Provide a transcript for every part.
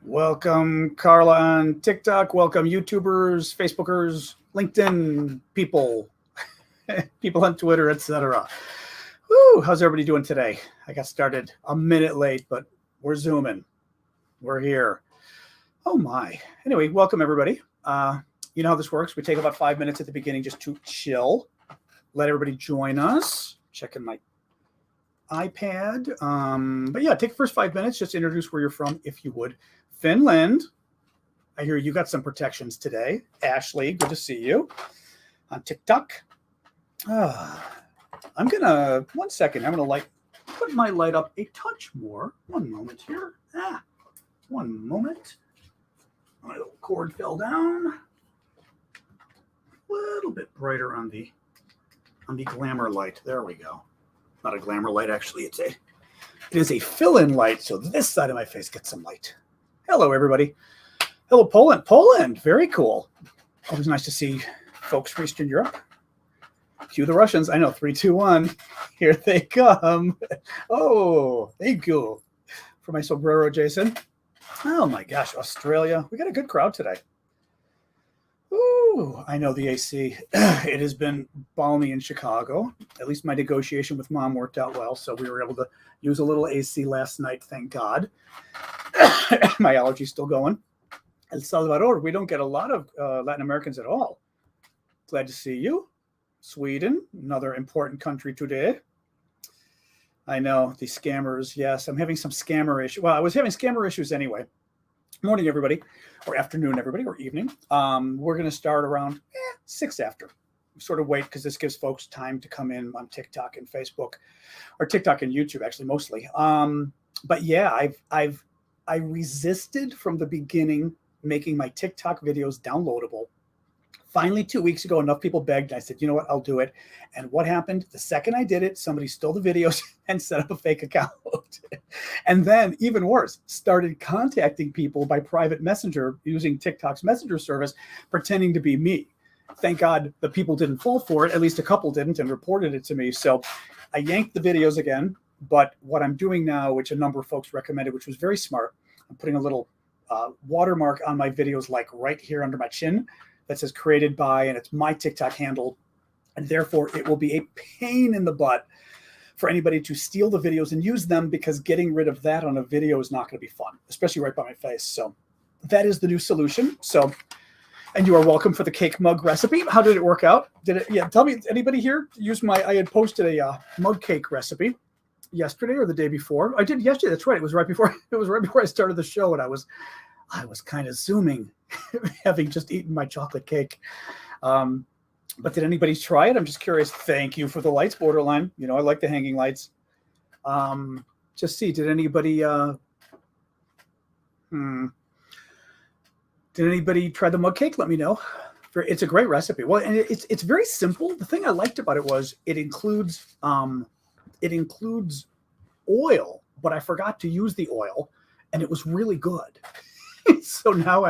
Welcome, Carla, on TikTok. Welcome, YouTubers, Facebookers, LinkedIn people, people on Twitter, etc. Woo, how's everybody doing today? I got started a minute late, but we're zooming. We're here. Oh my. Anyway, welcome everybody. You know how this works. We take about 5 minutes at the beginning just to chill. Let everybody join us. Checking my iPad. But yeah, take the first 5 minutes. Just introduce where you're from, if you would. Finland. I hear you got some protections today. Ashley, good to see you on TikTok. I'm gonna, 1 second, I'm gonna put my light up a touch more. 1 moment here. 1 moment. My little cord fell down. A little bit brighter on the glamour light. There we go. Not a glamour light, actually. It is a fill-in light, so this side of my face gets some light. Hello, everybody. Hello, Poland. Poland, very cool. Always nice to see folks from Eastern Europe. Cue the Russians. I know, 3, 2, 1. Here they come. Oh, thank you for my sombrero, Jason. Oh my gosh, Australia. We got a good crowd today. Ooh, I know the AC. It has been balmy in Chicago. At least my negotiation with Mom worked out well, so we were able to use a little AC last night, thank God. My allergy's still going. El Salvador, we don't get a lot of Latin Americans at all. Glad to see you. Sweden, another important country today. I know, the scammers, yes. I'm having some scammer issues. Well, I was having scammer issues anyway. Morning, everybody, or afternoon, everybody, or evening. We're going to start around 6 after. Sort of wait because this gives folks time to come in on TikTok and Facebook, or TikTok and YouTube, actually, mostly. But yeah, I resisted from the beginning making my TikTok videos downloadable. Finally, 2 weeks ago, enough people begged. And I said, you know what, I'll do it. And what happened? The second I did it, somebody stole the videos and set up a fake account. And then, even worse, started contacting people by private messenger using TikTok's messenger service, pretending to be me. Thank God the people didn't fall for it. At least a couple didn't and reported it to me. So I yanked the videos again. But what I'm doing now, which a number of folks recommended, which was very smart, I'm putting a little watermark on my videos, like right here under my chin, that says created by, and it's my TikTok handle. And therefore, it will be a pain in the butt for anybody to steal the videos and use them, because getting rid of that on a video is not going to be fun, especially right by my face. So that is the new solution. So, and you are welcome for the cake mug recipe. How did it work out? Did it? Yeah, tell me, anybody here use I had posted a mug cake recipe yesterday or the day before. I did yesterday. That's right. It was right before I started the show, and I was kind of zooming, having just eaten my chocolate cake. But did anybody try it? I'm just curious. Thank you for the lights, Borderline. You know, I like the hanging lights. Just see, did anybody try the mug cake? Let me know. It's a great recipe. Well, and it's very simple. The thing I liked about it was it includes oil, but I forgot to use the oil, and it was really good. So now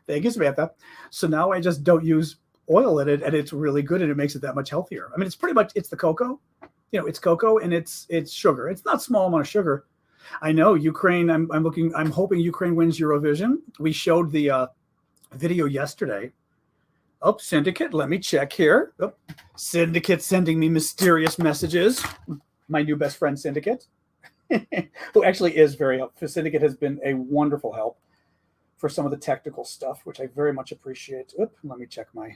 thank you, Samantha. So now I just don't use oil in it, and it's really good, and it makes it that much healthier. I mean, it's the cocoa, it's cocoa, and it's sugar. It's not a small amount of sugar. I know Ukraine. I'm hoping Ukraine wins Eurovision. We showed the video yesterday. Oh, Syndicate, let me check here. Oh, Syndicate sending me mysterious messages. My new best friend, Syndicate, who actually is very helpful. Syndicate has been a wonderful help for some of the technical stuff, which I very much appreciate. Let me check my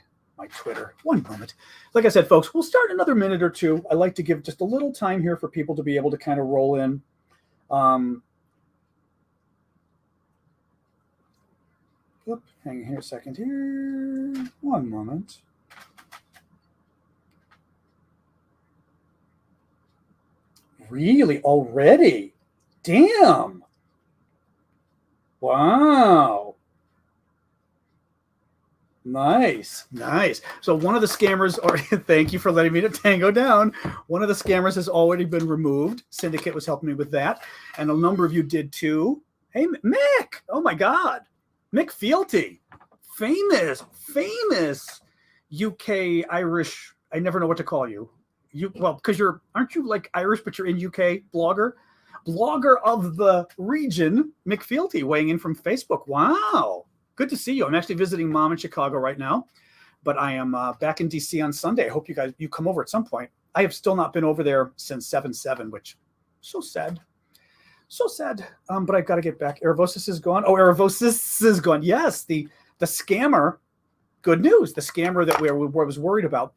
Twitter. 1 moment. Like I said, folks, we'll start another minute or two. I like to give just a little time here for people to be able to kind of roll in. Hang here a second here. 1 moment. Really? Already? Damn. Wow. Nice. So one of the scammers, thank you for letting me tango down. One of the scammers has already been removed. Syndicate was helping me with that. And a number of you did too. Hey, Mick. Oh my God. Mick Fealty. Famous UK Irish. I never know what to call you. Because aren't you like Irish, but you're in UK blogger? blogger of the region, McFealty, weighing in from Facebook. Wow. Good to see you. I'm actually visiting Mom in Chicago right now, but I am back in DC on Sunday. I hope you come over at some point. I have still not been over there since 7/7, which so sad. So sad. But I've got to get back. Aravosis is gone. Oh, Aravosis is gone. Yes, the scammer. Good news. The scammer that we was worried about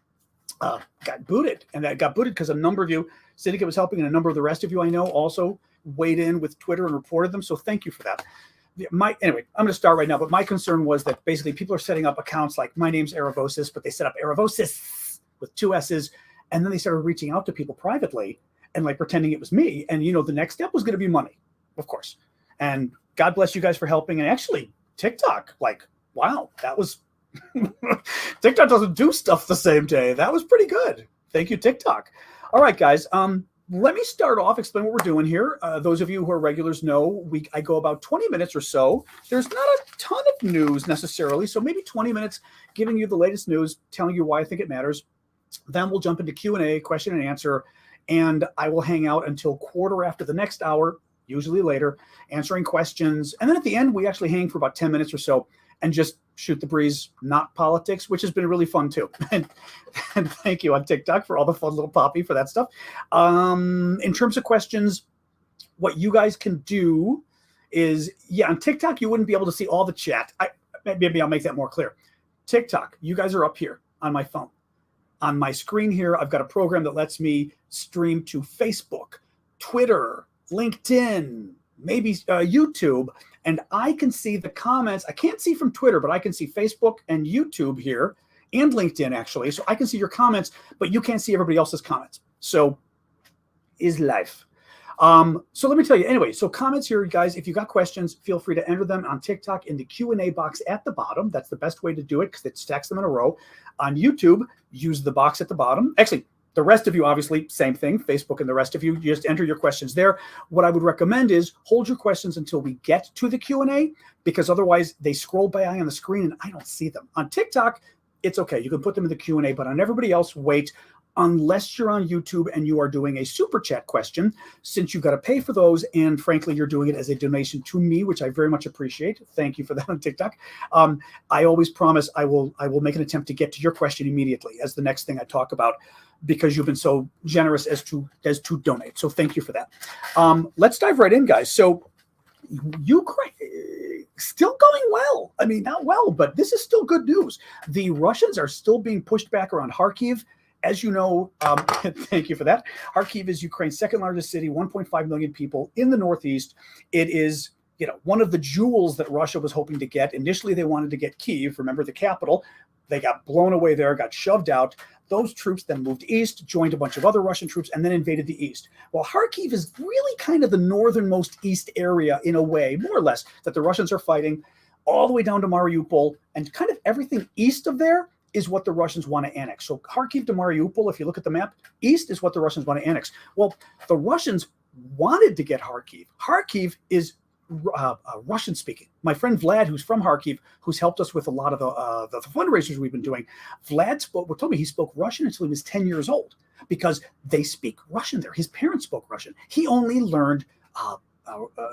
got booted, and that got booted because a number of you, Syndicate was helping, and a number of the rest of you I know also weighed in with Twitter and reported them. So thank you for that. Anyway, I'm going to start right now. But my concern was that basically people are setting up accounts like my name's Aravosis, but they set up Aravosis with 2 S's, and then they started reaching out to people privately and like pretending it was me. And the next step was going to be money, of course. And God bless you guys for helping. And actually, TikTok, like, wow, that was. TikTok doesn't do stuff the same day. That was pretty good. Thank you, TikTok. All right, guys. Let me start off, explain what we're doing here. Those of you who are regulars know I go about 20 minutes or so. There's not a ton of news necessarily, so maybe 20 minutes giving you the latest news, telling you why I think it matters. Then we'll jump into Q&A, question and answer, and I will hang out until quarter after the next hour, usually later, answering questions. And then at the end, we actually hang for about 10 minutes or so and just shoot the breeze, not politics, which has been really fun too. And thank you on TikTok for all the fun little poppy for that stuff. In terms of questions, what you guys can do is, on TikTok, you wouldn't be able to see all the chat. Maybe I'll make that more clear. TikTok, you guys are up here on my phone. On my screen here, I've got a program that lets me stream to Facebook, Twitter, LinkedIn, maybe YouTube, and I can see the comments. I can't see from Twitter, but I can see Facebook and YouTube here, and LinkedIn actually. So I can see your comments, but you can't see everybody else's comments. So is life. So let me tell you anyway. So comments here, guys. If you got questions, feel free to enter them on TikTok in the Q&A box at the bottom. That's the best way to do it because it stacks them in a row. On YouTube, use the box at the bottom. Actually, the rest of you, obviously, same thing. Facebook and the rest of you, just enter your questions there. What I would recommend is hold your questions until we get to the Q&A, because otherwise they scroll by on the screen and I don't see them. On TikTok, it's okay. You can put them in the Q&A, but on everybody else, wait. Unless you're on YouTube and you are doing a super chat question, since you've got to pay for those, and frankly, you're doing it as a donation to me, which I very much appreciate. Thank you for that on TikTok. I always promise I will make an attempt to get to your question immediately as the next thing I talk about, because you've been so generous as to donate. So thank you for that. Let's dive right in, guys. So Ukraine still going well. I mean, not well, but this is still good news. The Russians are still being pushed back around Kharkiv. As you know, thank you for that. Kharkiv is Ukraine's second largest city, 1.5 million people in the northeast. It is, one of the jewels that Russia was hoping to get. Initially, they wanted to get Kyiv, remember the capital. They got blown away there, got shoved out. Those troops then moved east, joined a bunch of other Russian troops, and then invaded the east. Well, Kharkiv is really kind of the northernmost east area in a way, more or less, that the Russians are fighting all the way down to Mariupol, and kind of everything east of there is what the Russians want to annex. So Kharkiv to Mariupol, if you look at the map, east is what the Russians want to annex. Well, the Russians wanted to get Kharkiv. Kharkiv is Russian speaking. My friend Vlad, who's from Kharkiv, who's helped us with a lot of the fundraisers we've been doing, Vlad told me he spoke Russian until he was 10 years old because they speak Russian there. His parents spoke Russian. He only learned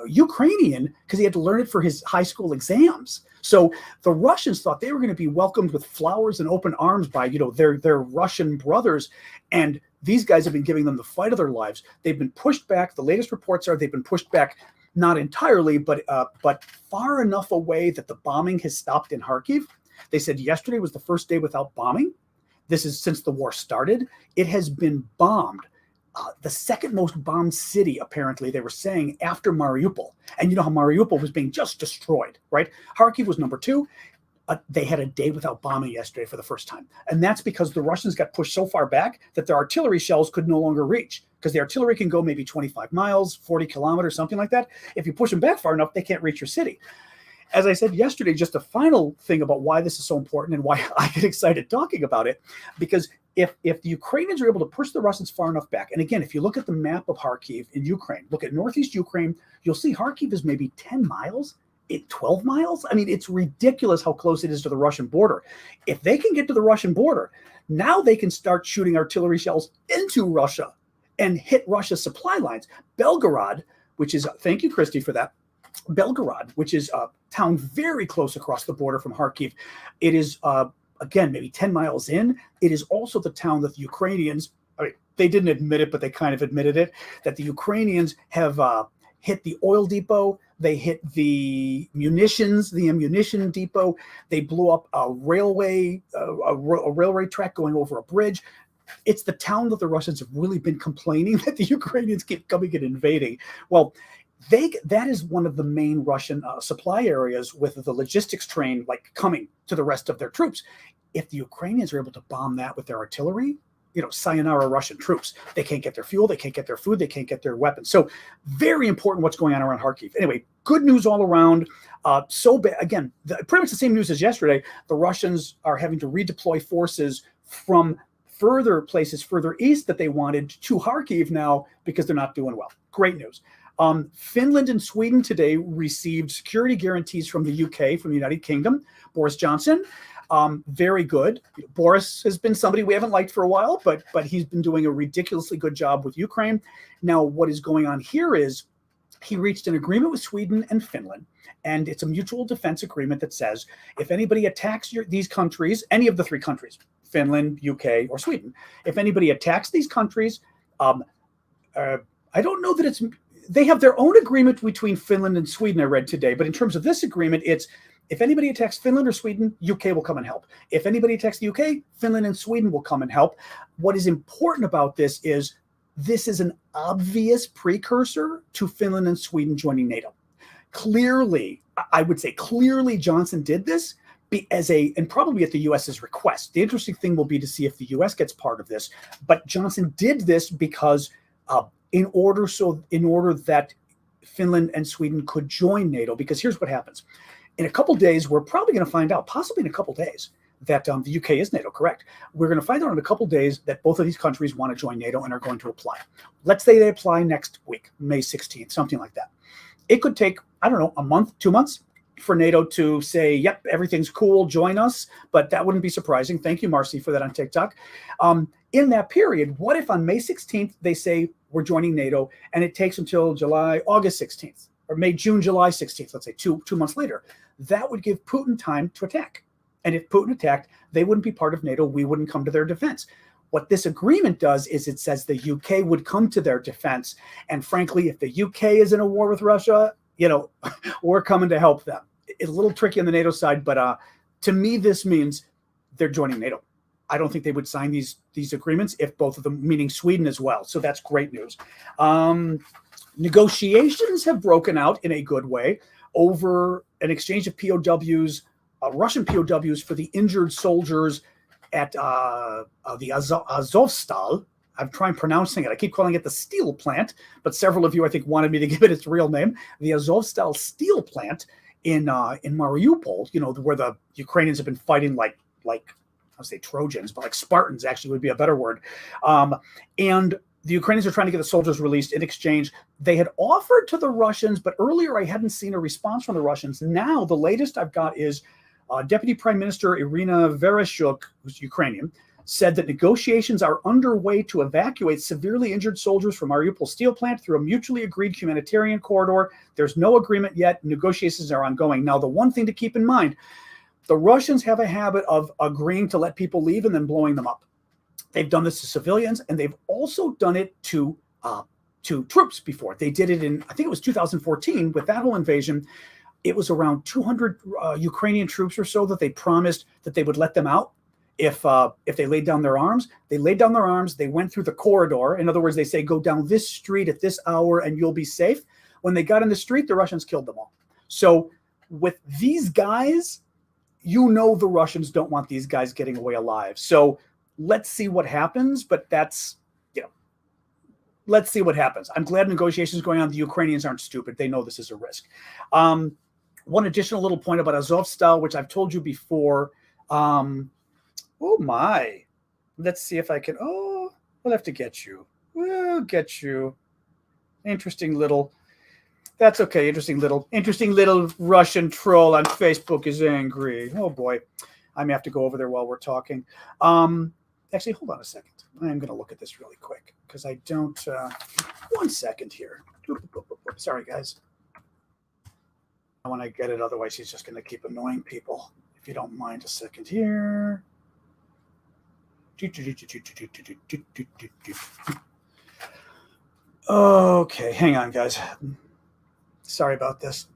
Ukrainian because he had to learn it for his high school exams. So the Russians thought they were going to be welcomed with flowers and open arms by, their Russian brothers. And these guys have been giving them the fight of their lives. They've been pushed back. The latest reports are they've been pushed back, not entirely, but far enough away that the bombing has stopped in Kharkiv. They said yesterday was the first day without bombing. This is since the war started. It has been bombed. The second most bombed city, apparently, they were saying, after Mariupol. And you know how Mariupol was being just destroyed, right? Kharkiv was number 2. They had a day without bombing yesterday for the first time. And that's because the Russians got pushed so far back that their artillery shells could no longer reach, because the artillery can go maybe 25 miles, 40 kilometers, something like that. If you push them back far enough, they can't reach your city. As I said yesterday, just a final thing about why this is so important and why I get excited talking about it, because if the Ukrainians are able to push the Russians far enough back, and again, if you look at the map of Kharkiv in Ukraine, look at northeast Ukraine, you'll see Kharkiv is maybe 10 miles, 12 miles. I mean, it's ridiculous how close it is to the Russian border. If they can get to the Russian border, now they can start shooting artillery shells into Russia and hit Russia's supply lines. Belgorod, which is, thank you, Christy, for that. Belgorod, which is a town very close across the border from Kharkiv. It is, again, maybe 10 miles in. It is also the town that the Ukrainians, I mean, they didn't admit it, but they kind of admitted it, that the Ukrainians have hit the oil depot. They hit the ammunition depot. They blew up a railway track going over a bridge. It's the town that the Russians have really been complaining that the Ukrainians keep coming and invading. Well, that is one of the main Russian supply areas with the logistics train like coming to the rest of their troops. If the Ukrainians are able to bomb that with their artillery, sayonara Russian troops. They can't get their fuel, they can't get their food, they can't get their weapons. So very important what's going on around Kharkiv. Anyway, good news all around. So bad, again, pretty much the same news as yesterday. The Russians are having to redeploy forces from further places further east that they wanted to Kharkiv now because they're not doing well. Great news. Finland and Sweden today received security guarantees from the UK, from the United Kingdom. Boris Johnson, very good. Boris has been somebody we haven't liked for a while, but he's been doing a ridiculously good job with Ukraine. Now, what is going on here is he reached an agreement with Sweden and Finland, and it's a mutual defense agreement that says if anybody attacks these countries, any of the three countries, Finland, UK, or Sweden, if anybody attacks these countries, I don't know that they have their own agreement between Finland and Sweden, I read today. But in terms of this agreement, it's if anybody attacks Finland or Sweden, UK will come and help. If anybody attacks the UK, Finland and Sweden will come and help. What is important about this is an obvious precursor to Finland and Sweden joining NATO. Clearly, I would say clearly Johnson did this and probably at the US's request. The interesting thing will be to see if the US gets part of this. But Johnson did this because in order that Finland and Sweden could join NATO, because here's what happens. In a couple days, we're probably going to find out, possibly in a couple days, that the UK is NATO, correct? We're going to find out in a couple days that both of these countries want to join NATO and are going to apply. Let's say they apply next week, May 16th, something like that. It could take, I don't know, a month, 2 months for NATO to say, yep, everything's cool, join us. But that wouldn't be surprising. Thank you, Marcy, for that on TikTok. In that period, what if on May 16th, they say we're joining NATO and it takes until August 16th or May, June, July 16th, let's say two months later? That would give Putin time to attack. And if Putin attacked, they wouldn't be part of NATO. We wouldn't come to their defense. What this agreement does is it says the UK would come to their defense. And frankly, if the UK is in a war with Russia, we're coming to help them. It's a little tricky on the NATO side, but to me, this means they're joining NATO. I don't think they would sign these agreements if both of them, meaning Sweden as well. So that's great news. Negotiations have broken out in a good way over an exchange of POWs, Russian POWs for the injured soldiers at the Azovstal. I'm trying pronouncing it. I keep calling it the steel plant, but several of you, I think, wanted me to give it its real name. The Azovstal steel plant in Mariupol, where the Ukrainians have been fighting like I'll say Trojans, but like Spartans actually would be a better word. And the Ukrainians are trying to get the soldiers released in exchange. They had offered to the Russians, but earlier I hadn't seen a response from the Russians. Now the latest I've got is Deputy Prime Minister Irina Vereshchuk, who's Ukrainian, said that negotiations are underway to evacuate severely injured soldiers from Mariupol steel plant through a mutually agreed humanitarian corridor. There's no agreement yet. Negotiations are ongoing. Now, the one thing to keep in mind, the Russians have a habit of agreeing to let people leave and then blowing them up. They've done this to civilians, and they've also done it to troops before. They did it in, I think it was 2014 with that whole invasion. It was around 200 Ukrainian troops or so that they promised that they would let them out if they laid down their arms. They laid down their arms. They went through the corridor. In other words, they say, go down this street at this hour and you'll be safe. When they got in the street, the Russians killed them all. So with these guys, the Russians don't want these guys getting away alive. So let's see what happens. But let's see what happens. I'm glad negotiations going on. The Ukrainians aren't stupid. They know this is a risk. One additional little point about Azovstal, which I've told you before. Oh my, let's see if I can, we'll have to get you. We'll get you. That's okay. Interesting little Russian troll on Facebook is angry. Oh boy. I may have to go over there while we're talking. Actually, hold on a second. I'm going to look at this really quick because I don't, 1 second here. Sorry, guys. I want to get it, otherwise he's just going to keep annoying people. If you don't mind a second here. Okay, hang on, guys. Sorry about this.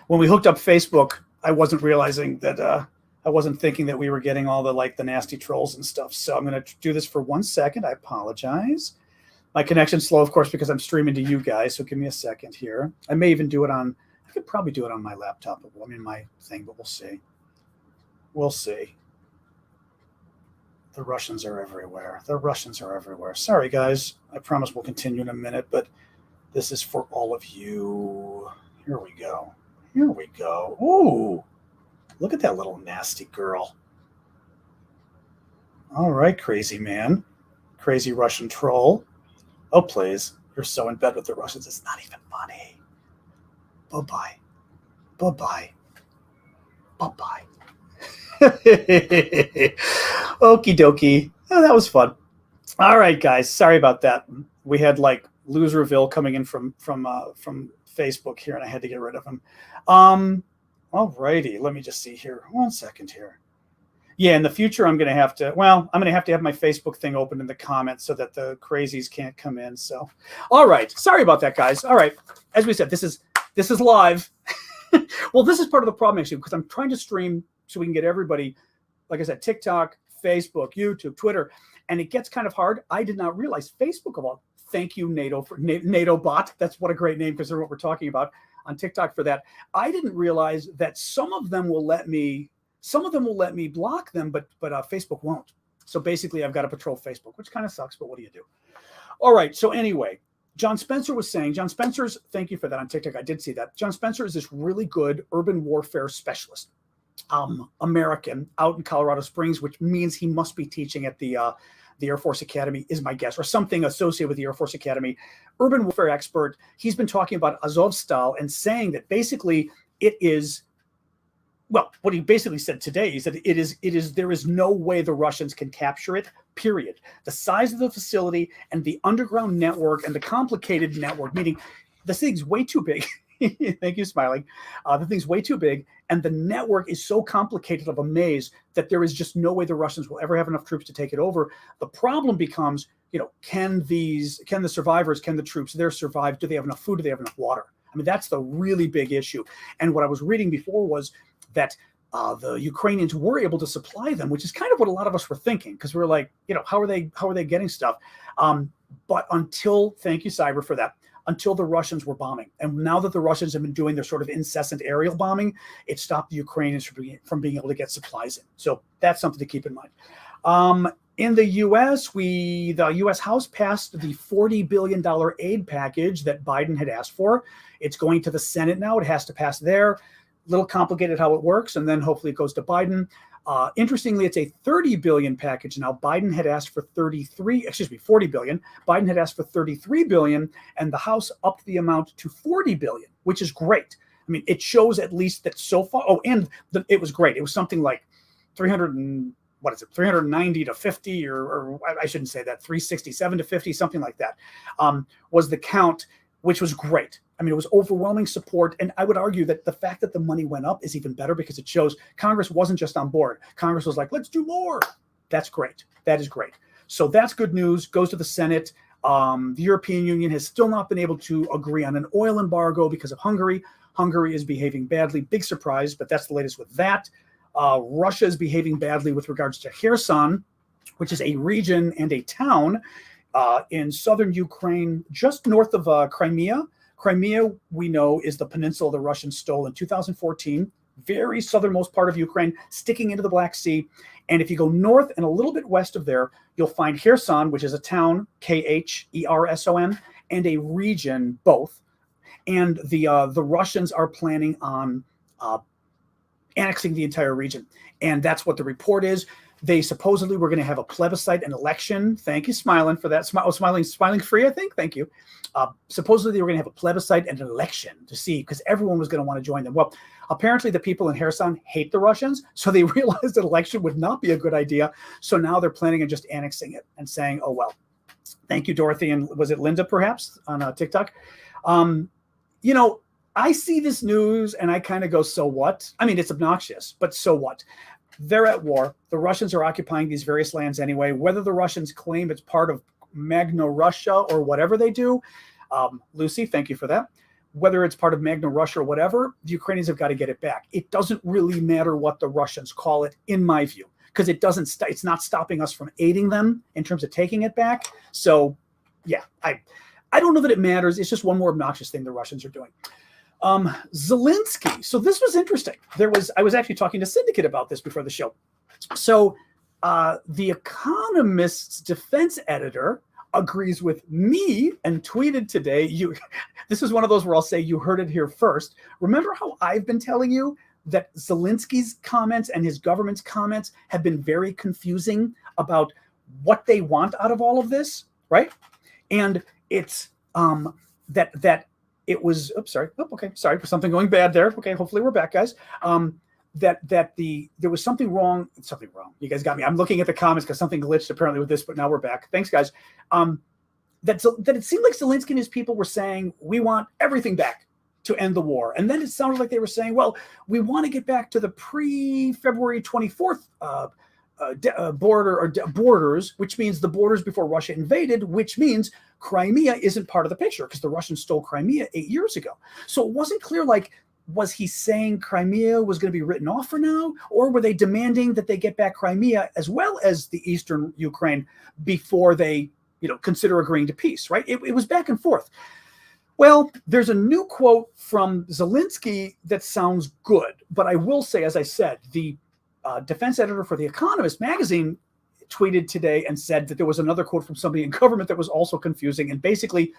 When we hooked up Facebook, I wasn't realizing that I wasn't thinking that we were getting all the nasty trolls and stuff. So I'm going to do this for 1 second. I apologize. My connection's slow, of course, because I'm streaming to you guys. So give me a second here. I may even do it on. I could probably do it on my laptop. I mean, my thing, but we'll see. We'll see. The Russians are everywhere. The Russians are everywhere. Sorry, guys. I promise we'll continue in a minute, but this is for all of you. Here we go. Here we go. Ooh, look at that little nasty girl. All right, crazy man. Crazy Russian troll. Oh, please. You're so in bed with the Russians. It's not even funny. Bye-bye. Bye-bye. Bye-bye. Okie dokie. Oh, that was fun. All right, guys. Sorry about that. We had Loserville coming in from Facebook here, and I had to get rid of him. All righty. Let me just see here. 1 second here. Yeah, in the future, I'm going to have to have my Facebook thing open in the comments so that the crazies can't come in. So, all right. Sorry about that, guys. All right. As we said, this is live. Well, this is part of the problem, actually, because I'm trying to stream so we can get everybody, like I said, TikTok, Facebook, YouTube, Twitter, and it gets kind of hard. I did not realize Facebook of all. Thank you, NATO, for NATO bot. That's what a great name, because they're what we're talking about on TikTok for that. I didn't realize that some of them will let me block them, but Facebook won't. So basically, I've got to patrol Facebook, which kind of sucks, but what do you do? All right. So anyway, John Spencer was saying, thank you for that on TikTok. I did see that. John Spencer is this really good urban warfare specialist, American, out in Colorado Springs, which means he must be teaching at the Air Force Academy, is my guess, or something associated with the Air Force Academy. Urban warfare expert. He's been talking about Azovstal and saying that basically it is, well, what he basically said today is that there is no way the Russians can capture it, period. The size of the facility and the underground network and the complicated network, meaning this thing's way too big. Thank you, smiling. The thing's way too big, and the network is so complicated of a maze that there is just no way the Russians will ever have enough troops to take it over. The problem becomes, can the survivors, can the troops there survive? Do they have enough food? Do they have enough water? I mean, that's the really big issue. And what I was reading before was that the Ukrainians were able to supply them, which is kind of what a lot of us were thinking, because we were like, how are they getting stuff? But thank you, Cyber, for that. Until the Russians were bombing. And now that the Russians have been doing their sort of incessant aerial bombing, it stopped the Ukrainians from being able to get supplies in. So that's something to keep in mind. In the U.S., the U.S. House passed the $40 billion aid package that Biden had asked for. It's going to the Senate now. It has to pass there. A little complicated how it works, and then hopefully it goes to Biden. Interestingly, it's a $30 billion package now. Biden had asked for $40 billion. Biden had asked for $33 billion, and the House upped the amount to $40 billion, which is great. I mean, it shows at least that so far. Oh, and it was great. It was something like 390 to 50, or I shouldn't say that, 367 to 50, something like that, was the count, which was great. I mean, it was overwhelming support. And I would argue that the fact that the money went up is even better, because it shows Congress wasn't just on board. Congress was like, let's do more. That's great. That is great. So that's good news. Goes to the Senate. The European Union has still not been able to agree on an oil embargo because of Hungary. Hungary is behaving badly. Big surprise, but that's the latest with that. Russia is behaving badly with regards to Kherson, which is a region and a town in southern Ukraine, just north of Crimea. Crimea, we know, is the peninsula the Russians stole in 2014, very southernmost part of Ukraine, sticking into the Black Sea. And if you go north and a little bit west of there, you'll find Kherson, which is a town, Kherson, and a region, both. And the Russians are planning on annexing the entire region. And that's what the report is. They supposedly were going to have a plebiscite, an election. Thank you, Smiling, for that. Smiling free, I think. Thank you. Supposedly they were going to have a plebiscite and an election to see, because everyone was going to want to join them. Well, apparently the people in Kherson hate the Russians, so they realized an election would not be a good idea. So now they're planning on just annexing it and saying, oh, well, Thank you, Dorothy. And was it Linda, perhaps, on TikTok? I see this news and I kind of go, so what? I mean, it's obnoxious, but so what? They're at war. The Russians are occupying these various lands anyway. Whether the Russians claim it's part of Magna Russia or whatever they do, Lucy, thank you for that. Whether it's part of Magna Russia or whatever, the Ukrainians have got to get it back. It doesn't really matter what the Russians call it, in my view, because it's not stopping us from aiding them in terms of taking it back. So, yeah, I don't know that it matters. It's just one more obnoxious thing the Russians are doing. Zelensky. So this was interesting. I was actually talking to Syndicate about this before the show. So the Economist's defense editor agrees with me and tweeted today. This is one of those where I'll say you heard it here first. Remember how I've been telling you that Zelensky's comments and his government's comments have been very confusing about what they want out of all of this, right? And it's that it was, sorry for something going bad there. Okay, hopefully we're back, guys. There was something wrong. You guys got me. I'm looking at the comments because something glitched apparently with this, but now we're back. Thanks, guys. That it seemed like Zelensky and his people were saying, we want everything back to end the war. And then it sounded like they were saying, well, we want to get back to the pre-February 24th borders, which means the borders before Russia invaded, which means Crimea isn't part of the picture because the Russians stole Crimea 8 years ago. So it wasn't clear, like, was he saying Crimea was going to be written off for now, or were they demanding that they get back Crimea as well as the eastern Ukraine before they, consider agreeing to peace, right? It was back and forth. Well, there's a new quote from Zelensky that sounds good, but I will say, as I said, the defense editor for The Economist magazine tweeted today and said that there was another quote from somebody in government that was also confusing. And basically,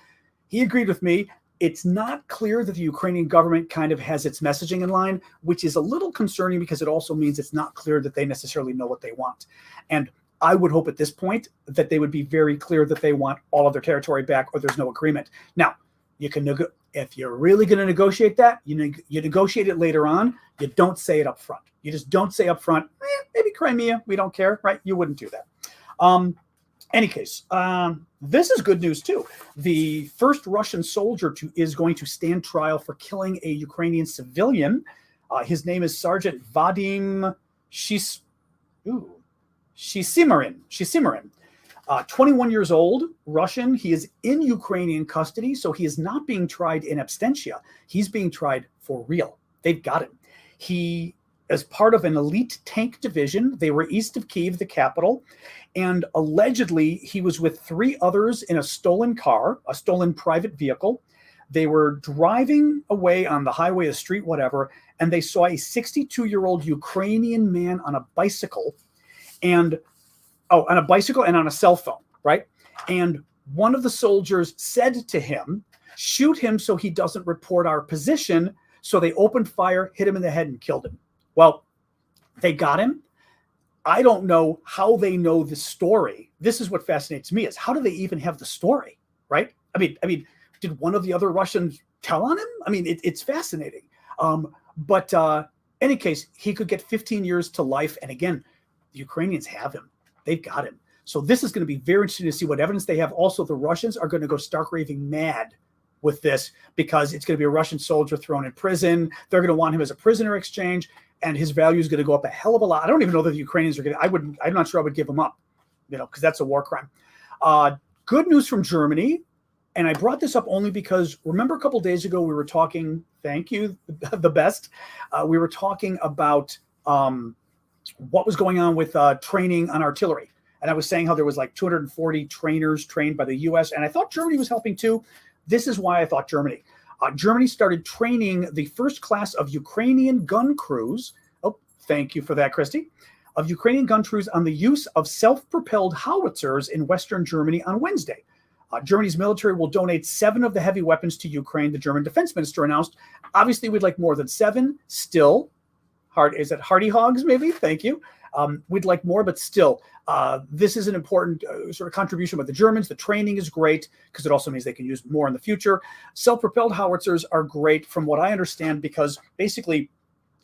he agreed with me. It's not clear that the Ukrainian government kind of has its messaging in line, which is a little concerning because it also means it's not clear that they necessarily know what they want. And I would hope at this point that they would be very clear that they want all of their territory back or there's no agreement. Now, you can if you're really going to negotiate that, you negotiate it later on. You don't say it up front. You just don't say up front, maybe Crimea, we don't care, right? You wouldn't do that. Any case, this is good news too. The first Russian soldier is going to stand trial for killing a Ukrainian civilian. His name is Sergeant Vadim Shisimarin. 21 years old, Russian. He is in Ukrainian custody, so he is not being tried in absentia. He's being tried for real. They've got him. He is part of an elite tank division. They were east of Kyiv, the capital, and allegedly he was with 3 others in a stolen car, a stolen private vehicle. They were driving away on the highway, the street, whatever, and they saw a 62-year-old Ukrainian man on a bicycle and on a cell phone, right? And one of the soldiers said to him, shoot him so he doesn't report our position. So they opened fire, hit him in the head, and killed him. Well, they got him. I don't know how they know the story. This is what fascinates me, is how do they even have the story, right? I mean, did one of the other Russians tell on him? I mean, it's fascinating. But any case, he could get 15 years to life. And again, the Ukrainians have him. They've got him. So this is going to be very interesting to see what evidence they have. Also, the Russians are going to go stark raving mad with this because it's going to be a Russian soldier thrown in prison. They're going to want him as a prisoner exchange, and his value is going to go up a hell of a lot. I don't even know that the Ukrainians are going to, I'm not sure I would give him up, because that's a war crime. Good news from Germany. And I brought this up only because remember a couple days ago, we were talking, thank you, the best. We were talking about what was going on with training on artillery. And I was saying how there was like 240 trainers trained by the US. And I thought Germany was helping too. This is why I thought Germany. Germany started training the first class of Ukrainian gun crews. Oh, thank you for that, Christy. Of Ukrainian gun crews on the use of self-propelled howitzers in Western Germany on Wednesday. Germany's military will donate 7 of the heavy weapons to Ukraine, the German defense minister announced. Obviously, we'd like more than 7. Still, is it Hardy Hogs, maybe? Thank you. We'd like more, but still, this is an important sort of contribution by the Germans. The training is great because it also means they can use more in the future. Self-propelled howitzers are great from what I understand because basically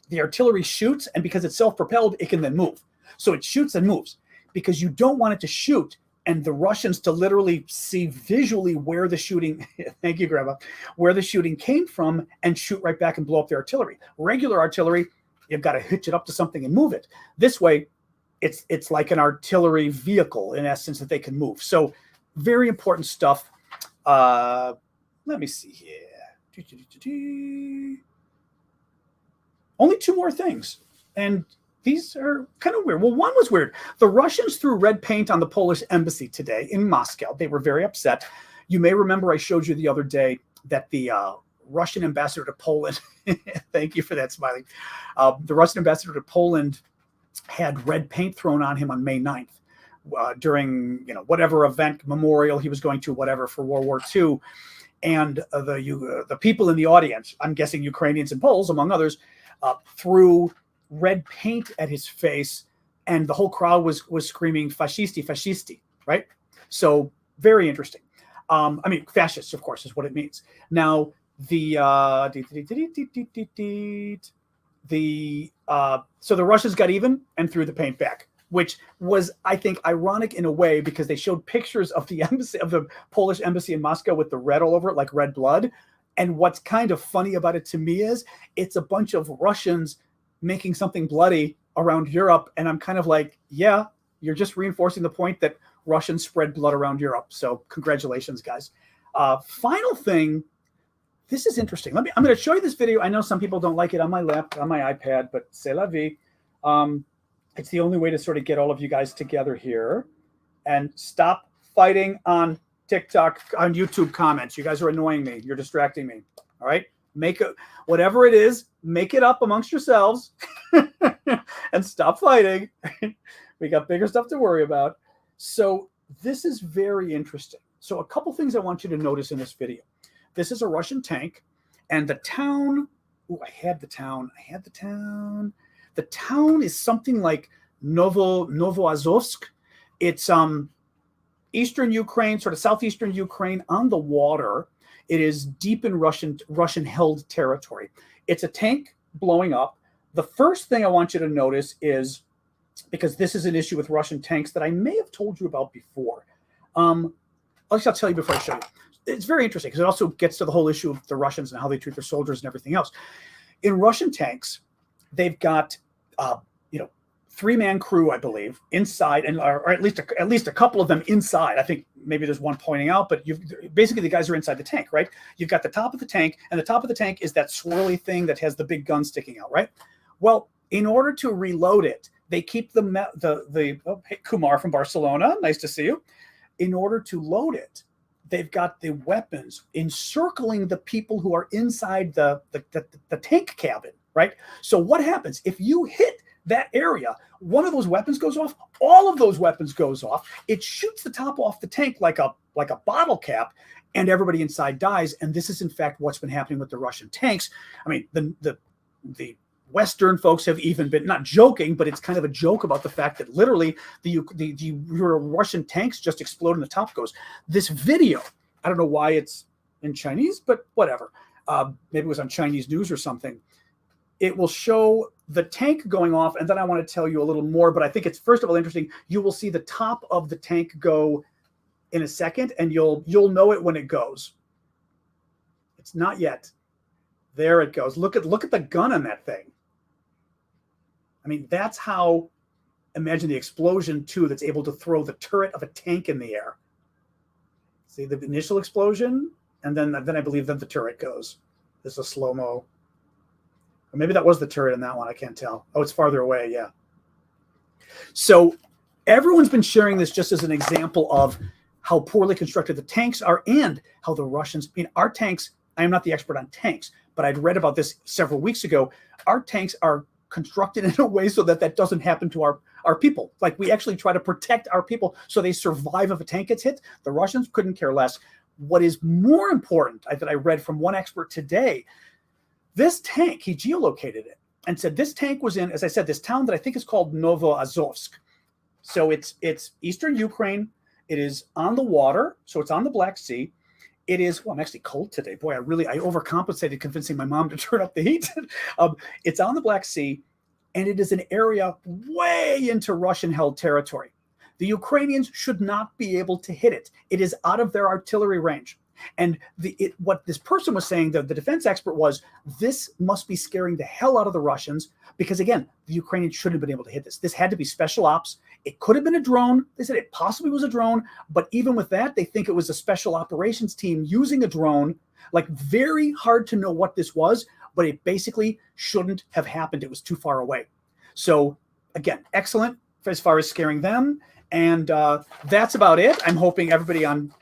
the artillery shoots, and because it's self-propelled, it can then move. So it shoots and moves because you don't want it to shoot and the Russians to literally see visually where the shooting, thank you, Grandma, where the shooting came from and shoot right back and blow up the artillery. Regular artillery, you've got to hitch it up to something and move it. This way, it's like an artillery vehicle in essence that they can move. So very important stuff. Let me see here. Only two more things. And these are kind of weird. Well, one was weird. The Russians threw red paint on the Polish embassy today in Moscow. They were very upset. You may remember I showed you the other day that the Russian ambassador to Poland, thank you for that, Smiley. The Russian ambassador to Poland had red paint thrown on him on May 9th during, whatever event, memorial he was going to, whatever, for World War II. And the people in the audience, I'm guessing Ukrainians and Poles, among others, threw red paint at his face, and the whole crowd was screaming "fascisti, fascisti," right? So very interesting. Fascists, of course, is what it means. Now so the Russians got even and threw the paint back, which was, I think, ironic in a way because they showed pictures of the embassy, of the Polish embassy in Moscow with the red all over it, like red blood. And what's kind of funny about it to me is it's a bunch of Russians making something bloody around Europe. And I'm kind of like, yeah, you're just reinforcing the point that Russians spread blood around Europe. So congratulations, guys. Final thing, this is interesting. I'm going to show you this video. I know some people don't like it on my iPad, but c'est la vie. It's the only way to sort of get all of you guys together here and stop fighting on TikTok, on YouTube comments. You guys are annoying me. You're distracting me. All right. Whatever it is, make it up amongst yourselves and stop fighting. We got bigger stuff to worry about. So this is very interesting. So a couple things I want you to notice in this video. This is a Russian tank, and the town. I had the town. The town is something like Novoazovsk. It's eastern Ukraine, sort of southeastern Ukraine on the water. It is deep in Russian-held territory. It's a tank blowing up. The first thing I want you to notice is, because this is an issue with Russian tanks that I may have told you about before. At least I'll tell you before I show you. It's very interesting because it also gets to the whole issue of the Russians and how they treat their soldiers and everything else. In Russian tanks, they've got, 3-man crew, I believe, inside, and or at least a couple of them inside. I think maybe there's one pointing out, but basically the guys are inside the tank, right? You've got the top of the tank, and the top of the tank is that swirly thing that has the big gun sticking out, right? Well, in order to reload it, they keep hey, Kumar from Barcelona, nice to see you. In order to load it, they've got the weapons encircling the people who are inside the tank cabin, right? So what happens if you hit that area? One of those weapons goes off. All of those weapons goes off. It shoots the top off the tank like a bottle cap, and everybody inside dies. And this is in fact what's been happening with the Russian tanks. I mean, the Western folks have even been not joking, but it's kind of a joke about the fact that literally the Russian tanks just explode and the top goes. This video, I don't know why it's in Chinese, but whatever. Maybe it was on Chinese news or something. It will show the tank going off, and then I want to tell you a little more, but I think it's first of all interesting. You will see the top of the tank go in a second, and you'll know it when it goes. It's not yet. There it goes. Look at the gun on that thing. I mean, that's how, imagine the explosion too, that's able to throw the turret of a tank in the air. See the initial explosion, and then I believe then the turret goes. This is a slow-mo. Or maybe that was the turret in that one. I can't tell. Oh, it's farther away. Yeah. So everyone's been sharing this just as an example of how poorly constructed the tanks are and how the Russians, our tanks, I am not the expert on tanks, but I'd read about this several weeks ago. Our tanks are constructed in a way so that doesn't happen to our people. Like, we actually try to protect our people so they survive if a tank gets hit. The Russians couldn't care less. What is more important, that I read from one expert today, this tank, he geolocated it and said this tank was in, as I said, this town that I think is called Novoazovsk. So it's eastern Ukraine. It is on the water, so it's on the Black Sea. It is, well, I'm actually cold today. Boy, I overcompensated convincing my mom to turn up the heat. It's on the Black Sea, and it is an area way into Russian-held territory. The Ukrainians should not be able to hit it. It is out of their artillery range. And what this person was saying, the defense expert, was this must be scaring the hell out of the Russians because, again, the Ukrainians shouldn't have been able to hit this. This had to be special ops. It could have been a drone. They said it possibly was a drone. But even with that, they think it was a special operations team using a drone. Like, very hard to know what this was, but it basically shouldn't have happened. It was too far away. So, again, excellent as far as scaring them. And that's about it. I'm hoping everybody on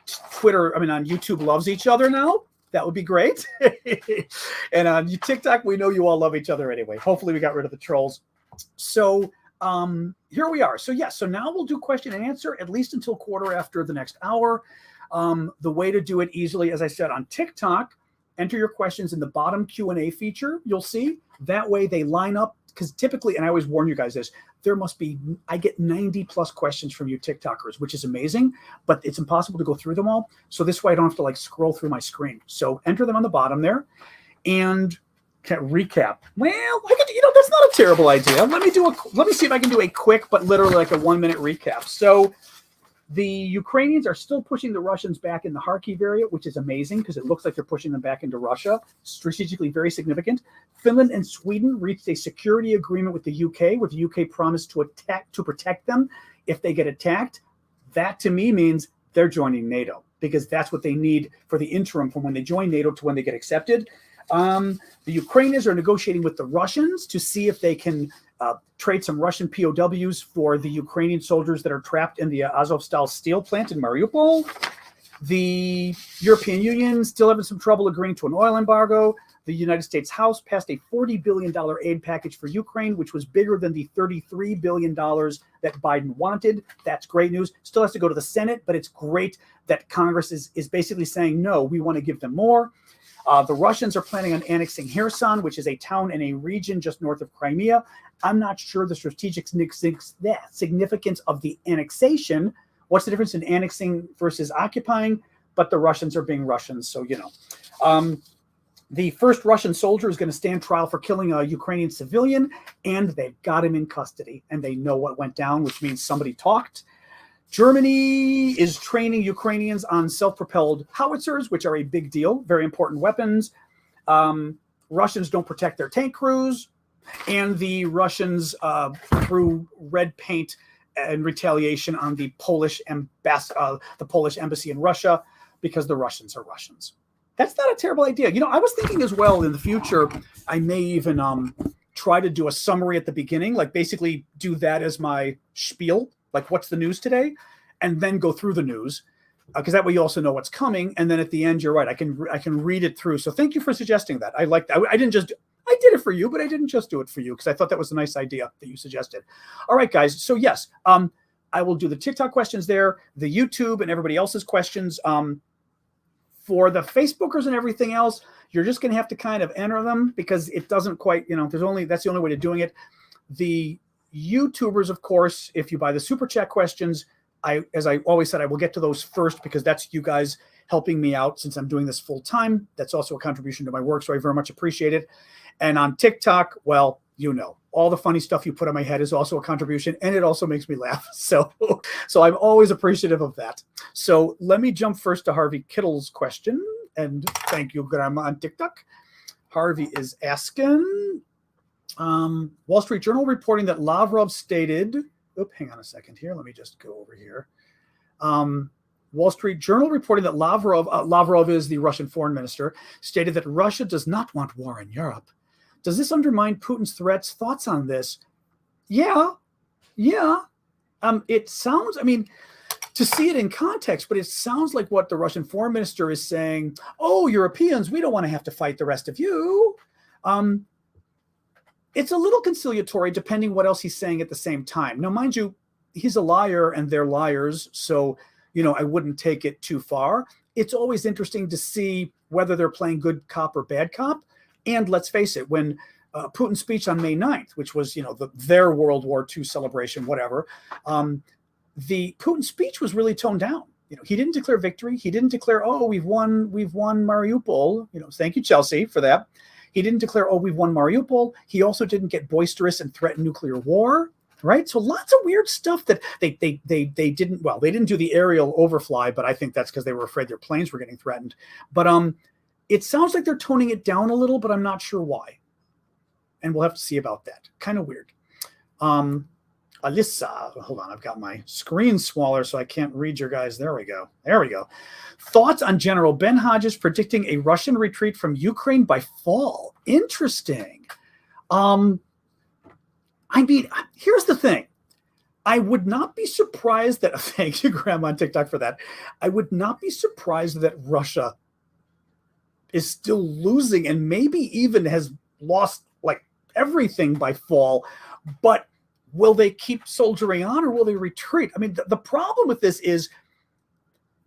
on YouTube loves each other now. That would be great. And on TikTok, we know you all love each other anyway. Hopefully we got rid of the trolls. So here we are. So so now we'll do question and answer at least until quarter after the next hour. The way to do it easily, as I said, on TikTok, enter your questions in the bottom Q&A feature. You'll see that way they line up, because typically, and I always warn you guys this, I get 90 plus questions from you TikTokers, which is amazing, but it's impossible to go through them all. So this way I don't have to like scroll through my screen. So enter them on the bottom there and recap. Well, that's not a terrible idea. Let me see if I can do a quick, but literally like a 1 minute recap. So the Ukrainians are still pushing the Russians back in the Kharkiv area, which is amazing because it looks like they're pushing them back into Russia. Strategically very significant. Finland and Sweden reached a security agreement with the UK, where the UK promised to protect them if they get attacked. That to me means they're joining NATO, because that's what they need for the interim from when they join NATO to when they get accepted. The Ukrainians are negotiating with the Russians to see if they can trade some Russian POWs for the Ukrainian soldiers that are trapped in the Azovstal steel plant in Mariupol. The European Union still having some trouble agreeing to an oil embargo. The United States House passed a $40 billion aid package for Ukraine, which was bigger than the $33 billion that Biden wanted. That's great news. Still has to go to the Senate, but it's great that Congress is basically saying, no, we want to give them more. The Russians are planning on annexing Kherson, which is a town in a region just north of Crimea. I'm not sure the strategic significance of the annexation. What's the difference in annexing versus occupying? But the Russians are being Russians, so the first Russian soldier is going to stand trial for killing a Ukrainian civilian, and they've got him in custody, and they know what went down, which means somebody talked. Germany is training Ukrainians on self-propelled howitzers, which are a big deal, very important weapons. Russians don't protect their tank crews, and the Russians threw red paint in retaliation on the Polish embassy in Russia, because the Russians are Russians. That's not a terrible idea. I was thinking as well in the future, I may even try to do a summary at the beginning, like basically do that as my spiel, like what's the news today, and then go through the news, because that way you also know what's coming. And then at the end, you're right, I can read it through. So thank you for suggesting that. I like that. I did it for you, but I didn't just do it for you, because I thought that was a nice idea that you suggested. All right, guys. So yes, I will do the TikTok questions there, the YouTube and everybody else's questions. For the Facebookers and everything else, you're just going to have to kind of enter them, because it doesn't quite, that's the only way to doing it. The YouTubers, of course, if you buy the super chat questions, as I always said, I will get to those first, because that's you guys helping me out since I'm doing this full time. That's also a contribution to my work, so I very much appreciate it. And on TikTok, well, all the funny stuff you put on my head is also a contribution, and it also makes me laugh. So I'm always appreciative of that. So let me jump first to Harvey Kittle's question, and thank you, Grandma, on TikTok. Harvey is asking, Wall Street Journal reporting that Lavrov stated, hang on a second here. Let me just go over here. Wall Street Journal reporting that Lavrov is the Russian foreign minister, stated that Russia does not want war in Europe. Does this undermine Putin's threats? Thoughts on this? Yeah. It sounds, to see it in context, but it sounds like what the Russian foreign minister is saying, oh, Europeans, we don't want to have to fight the rest of you. It's a little conciliatory depending what else he's saying at the same time. Now, mind you, he's a liar and they're liars, so, I wouldn't take it too far. It's always interesting to see whether they're playing good cop or bad cop. And let's face it, when Putin's speech on May 9th, which was, their World War II celebration, whatever, the Putin speech was really toned down. He didn't declare victory. He didn't declare, oh, we've won Mariupol. Thank you, Chelsea, for that. He didn't declare, oh, we've won Mariupol. He also didn't get boisterous and threaten nuclear war. right? So lots of weird stuff that they didn't, well, they didn't do the aerial overfly, but I think that's because they were afraid their planes were getting threatened. But it sounds like they're toning it down a little, but I'm not sure why. And we'll have to see about that. Kind of weird. Alyssa, hold on, I've got my screen smaller so I can't read your guys. There we go. There we go. Thoughts on General Ben Hodges predicting a Russian retreat from Ukraine by fall? Interesting. I mean, here's the thing. I would not be surprised that, thank you, Grandma, on TikTok for that. I would not be surprised that Russia is still losing and maybe even has lost like everything by fall. But will they keep soldiering on or will they retreat? I mean, the problem with this is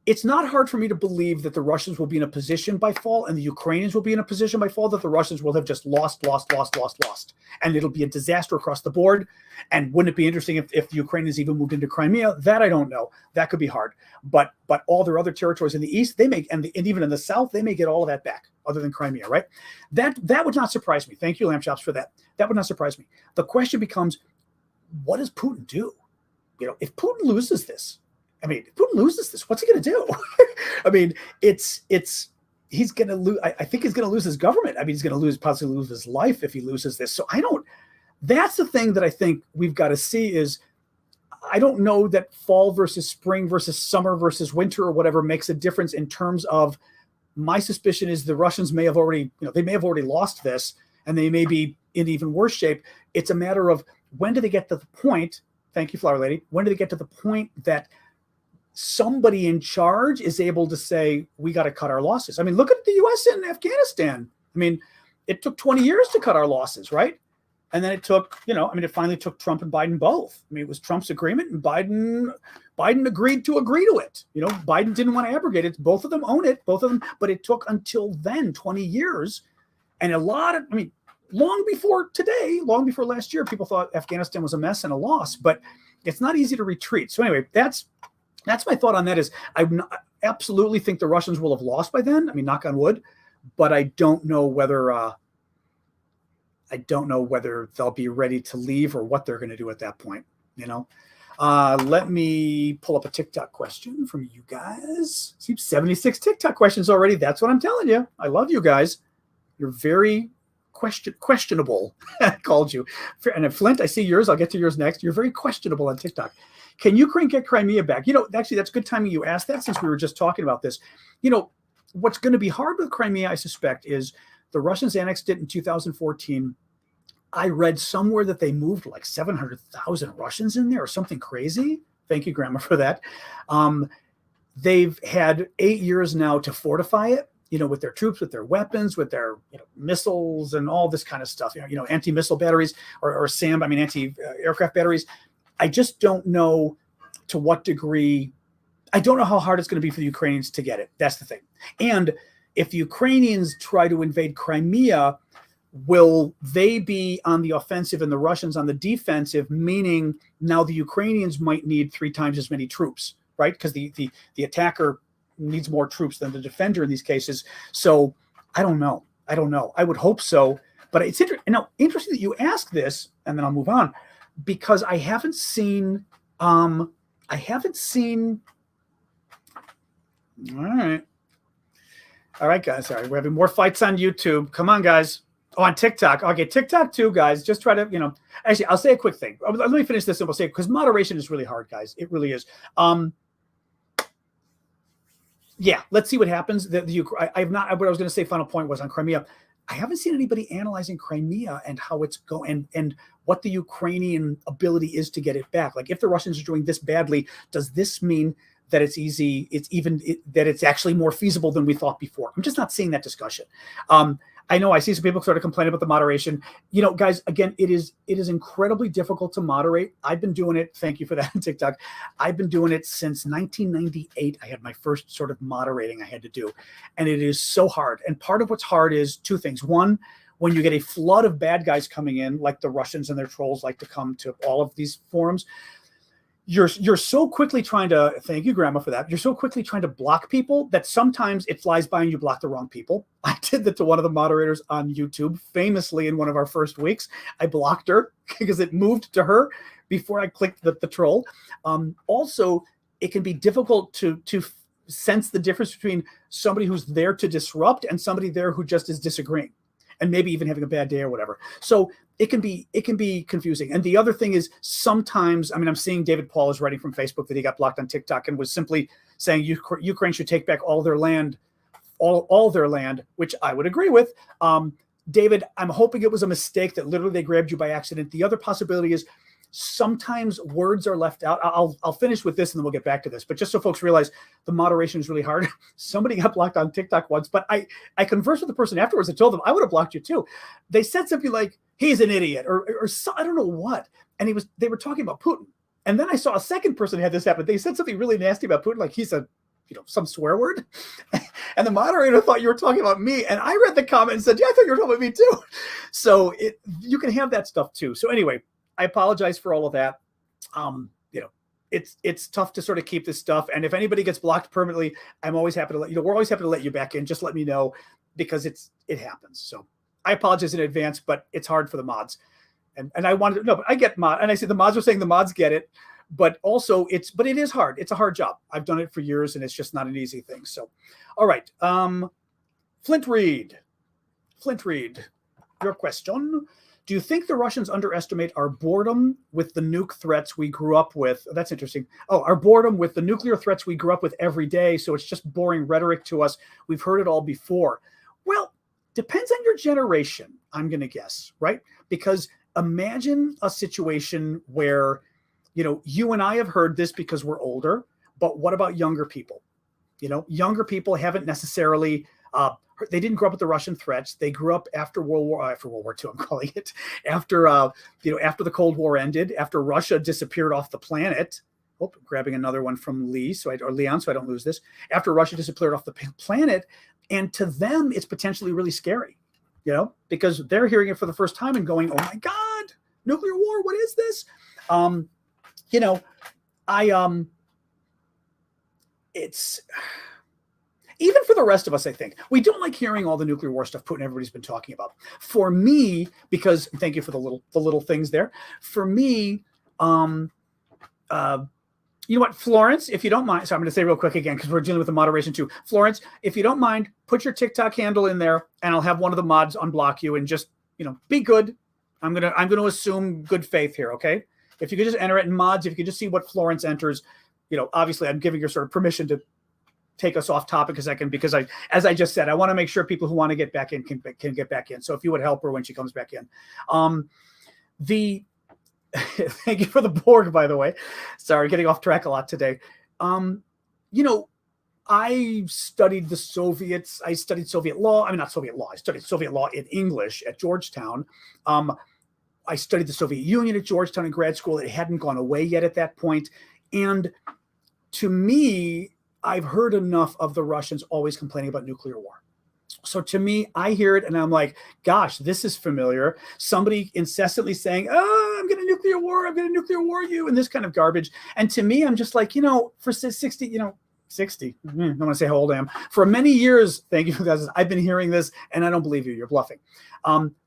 it's not hard for me to believe that the Russians will be in a position by fall and the Ukrainians will be in a position by fall that the Russians will have just lost. And it'll be a disaster across the board. And wouldn't it be interesting if the Ukrainians even moved into Crimea? That I don't know. That could be hard. But all their other territories in the east, they may, and even in the south, they may get all of that back, other than Crimea, right? That would not surprise me. Thank you, Lamb Chops, for that. That would not surprise me. The question becomes, what does Putin do? You know, if Putin loses this, what's he going to do? I mean, he's going to lose. I think he's going to lose his government. I mean, he's going to possibly lose his life if he loses this. So that's the thing that I think we've got to see is, I don't know that fall versus spring versus summer versus winter or whatever makes a difference in terms of, my suspicion is the Russians may have already, they may have already lost this and they may be in even worse shape. It's a matter of, when do they get to the point? Thank you, Flower Lady. When do they get to the point that somebody in charge is able to say, we got to cut our losses? I mean, look at the U.S. and Afghanistan. I mean, it took 20 years to cut our losses, right? And then it took, it finally took Trump and Biden both. I mean, it was Trump's agreement and Biden agreed to agree to it. Biden didn't want to abrogate it. Both of them own it, but it took until then 20 years. And long before today, long before last year, people thought Afghanistan was a mess and a loss, but it's not easy to retreat. So anyway, that's my thought on that is I absolutely think the Russians will have lost by then. I mean, knock on wood, but I don't know whether they'll be ready to leave or what they're going to do at that point. Let me pull up a TikTok question from you guys. See, 76 TikTok questions already. That's what I'm telling you. I love you guys. You're very questionable. I called you. And if Flint, I see yours. I'll get to yours next. You're very questionable on TikTok. Can Ukraine get Crimea back? Actually, that's good timing you asked that, since we were just talking about this. What's going to be hard with Crimea, I suspect, is the Russians annexed it in 2014. I read somewhere that they moved like 700,000 Russians in there or something crazy. Thank you, Grandma, for that. They've had 8 years now to fortify it, with their troops, with their weapons, with their missiles and all this kind of stuff, anti-missile batteries or SAM, anti-aircraft batteries. I just don't know to what degree. I don't know how hard it's going to be for the Ukrainians to get it. That's the thing. And if the Ukrainians try to invade Crimea, will they be on the offensive and the Russians on the defensive, meaning now the Ukrainians might need 3 times as many troops, right? Because the attacker needs more troops than the defender in these cases. So I don't know. I would hope so. But it's interesting that you ask this, and then I'll move on, because I haven't seen. All right, guys. Sorry, we're having more fights on YouTube. Come on, guys. Oh, on TikTok. Okay, TikTok too, guys. Just try to, actually, I'll say a quick thing. Let me finish this and we'll say, because moderation is really hard, guys. It really is. Yeah, let's see what happens. I have not. What I was going to say, final point was on Crimea. I haven't seen anybody analyzing Crimea and how it's going and what the Ukrainian ability is to get it back. Like, if the Russians are doing this badly, does this mean that it's easy? That it's actually more feasible than we thought before? I'm just not seeing that discussion. I know I see some people sort of complaining about the moderation. Guys, again, it is incredibly difficult to moderate. I've been doing it. Thank you for that on TikTok. I've been doing it since 1998. I had my first sort of moderating I had to do. And it is so hard. And part of what's hard is 2 things. One, when you get a flood of bad guys coming in, like the Russians and their trolls like to come to all of these forums, you're so quickly trying to, thank you, Grandma, for that. You're so quickly trying to block people that sometimes it flies by and you block the wrong people. I did that to one of the moderators on YouTube, famously in one of our first weeks. I blocked her because it moved to her before I clicked the troll. Also, it can be difficult to sense the difference between somebody who's there to disrupt and somebody there who just is disagreeing and maybe even having a bad day or whatever. So it can be confusing. And the other thing is sometimes, I mean, I'm seeing David Paul is writing from Facebook that he got blocked on TikTok and was simply saying Ukraine should take back all their land, all their land, which I would agree with. David, I'm hoping it was a mistake that literally they grabbed you by accident. The other possibility is sometimes words are left out. I'll finish with this and then we'll get back to this. But just so folks realize, the moderation is really hard. Somebody got blocked on TikTok once, but I conversed with the person afterwards and told them I would have blocked you too. They said something like, he's an idiot or so, I don't know what. And they were talking about Putin. And then I saw a second person who had this happen. They said something really nasty about Putin, like he's some swear word. And the moderator thought you were talking about me. And I read the comment and said, yeah, I thought you were talking about me too. So you can have that stuff too. So anyway, I apologize for all of that. It's tough to sort of keep this stuff. And if anybody gets blocked permanently, I'm always happy to we're always happy to let you back in. Just let me know because it happens. So I apologize in advance, but it's hard for the mods. And I wanted to know, but I get mod. And I see the mods are saying the mods get it, but also it is hard. It's a hard job. I've done it for years and it's just not an easy thing. So, all right. Flint Reed, your question. Do you think the Russians underestimate our boredom with the nuke threats we grew up with? That's interesting. Oh, our boredom with the nuclear threats we grew up with every day. So it's just boring rhetoric to us. We've heard it all before. Well, depends on your generation, I'm going to guess, right? Because imagine a situation where, you and I have heard this because we're older, but what about younger people? Younger people haven't necessarily they didn't grow up with the Russian threats. They grew up after World War II, I'm calling it, after the Cold War ended, after Russia disappeared off the planet. Oh, I'm grabbing another one from Leon, so I don't lose this. After Russia disappeared off the planet, and to them, it's potentially really scary, because they're hearing it for the first time and going, "Oh my God, nuclear war! What is this?" It's. Even for the rest of us, I think we don't like hearing all the nuclear war stuff Putin everybody's been talking about. For me, because thank you for the little things there. For me, you know what, Florence, if you don't mind. So I'm going to say real quick again because we're dealing with the moderation too. Florence, if you don't mind, put your TikTok handle in there, and I'll have one of the mods unblock you and just be good. I'm gonna assume good faith here, okay? If you could just enter it in mods, if you could just see what Florence enters, obviously I'm giving her sort of permission to take us off topic a second because as I just said, I want to make sure people who want to get back in can get back in. So if you would help her when she comes back in. Thank you for the Borg, by the way. Sorry, getting off track a lot today. I studied the Soviets. I studied Soviet law. I mean, not Soviet law. I studied Soviet law in English at Georgetown. I studied the Soviet Union at Georgetown in grad school. It hadn't gone away yet at that point. And to me, I've heard enough of the Russians always complaining about nuclear war. So to me, I hear it and I'm like, gosh, this is familiar. Somebody incessantly saying, oh, I'm going to nuclear war you, and this kind of garbage. And to me, I'm just like, for 60, 60, I don't want to say how old I am. For many years, thank you guys, I've been hearing this and I don't believe you. You're bluffing.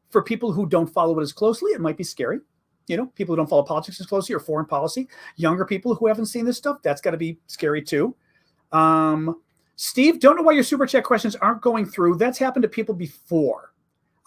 For people who don't follow it as closely, it might be scary. People who don't follow politics as closely or foreign policy. Younger people who haven't seen this stuff, that's got to be scary too. Steve, don't know why your super chat questions aren't going through. That's happened to people before.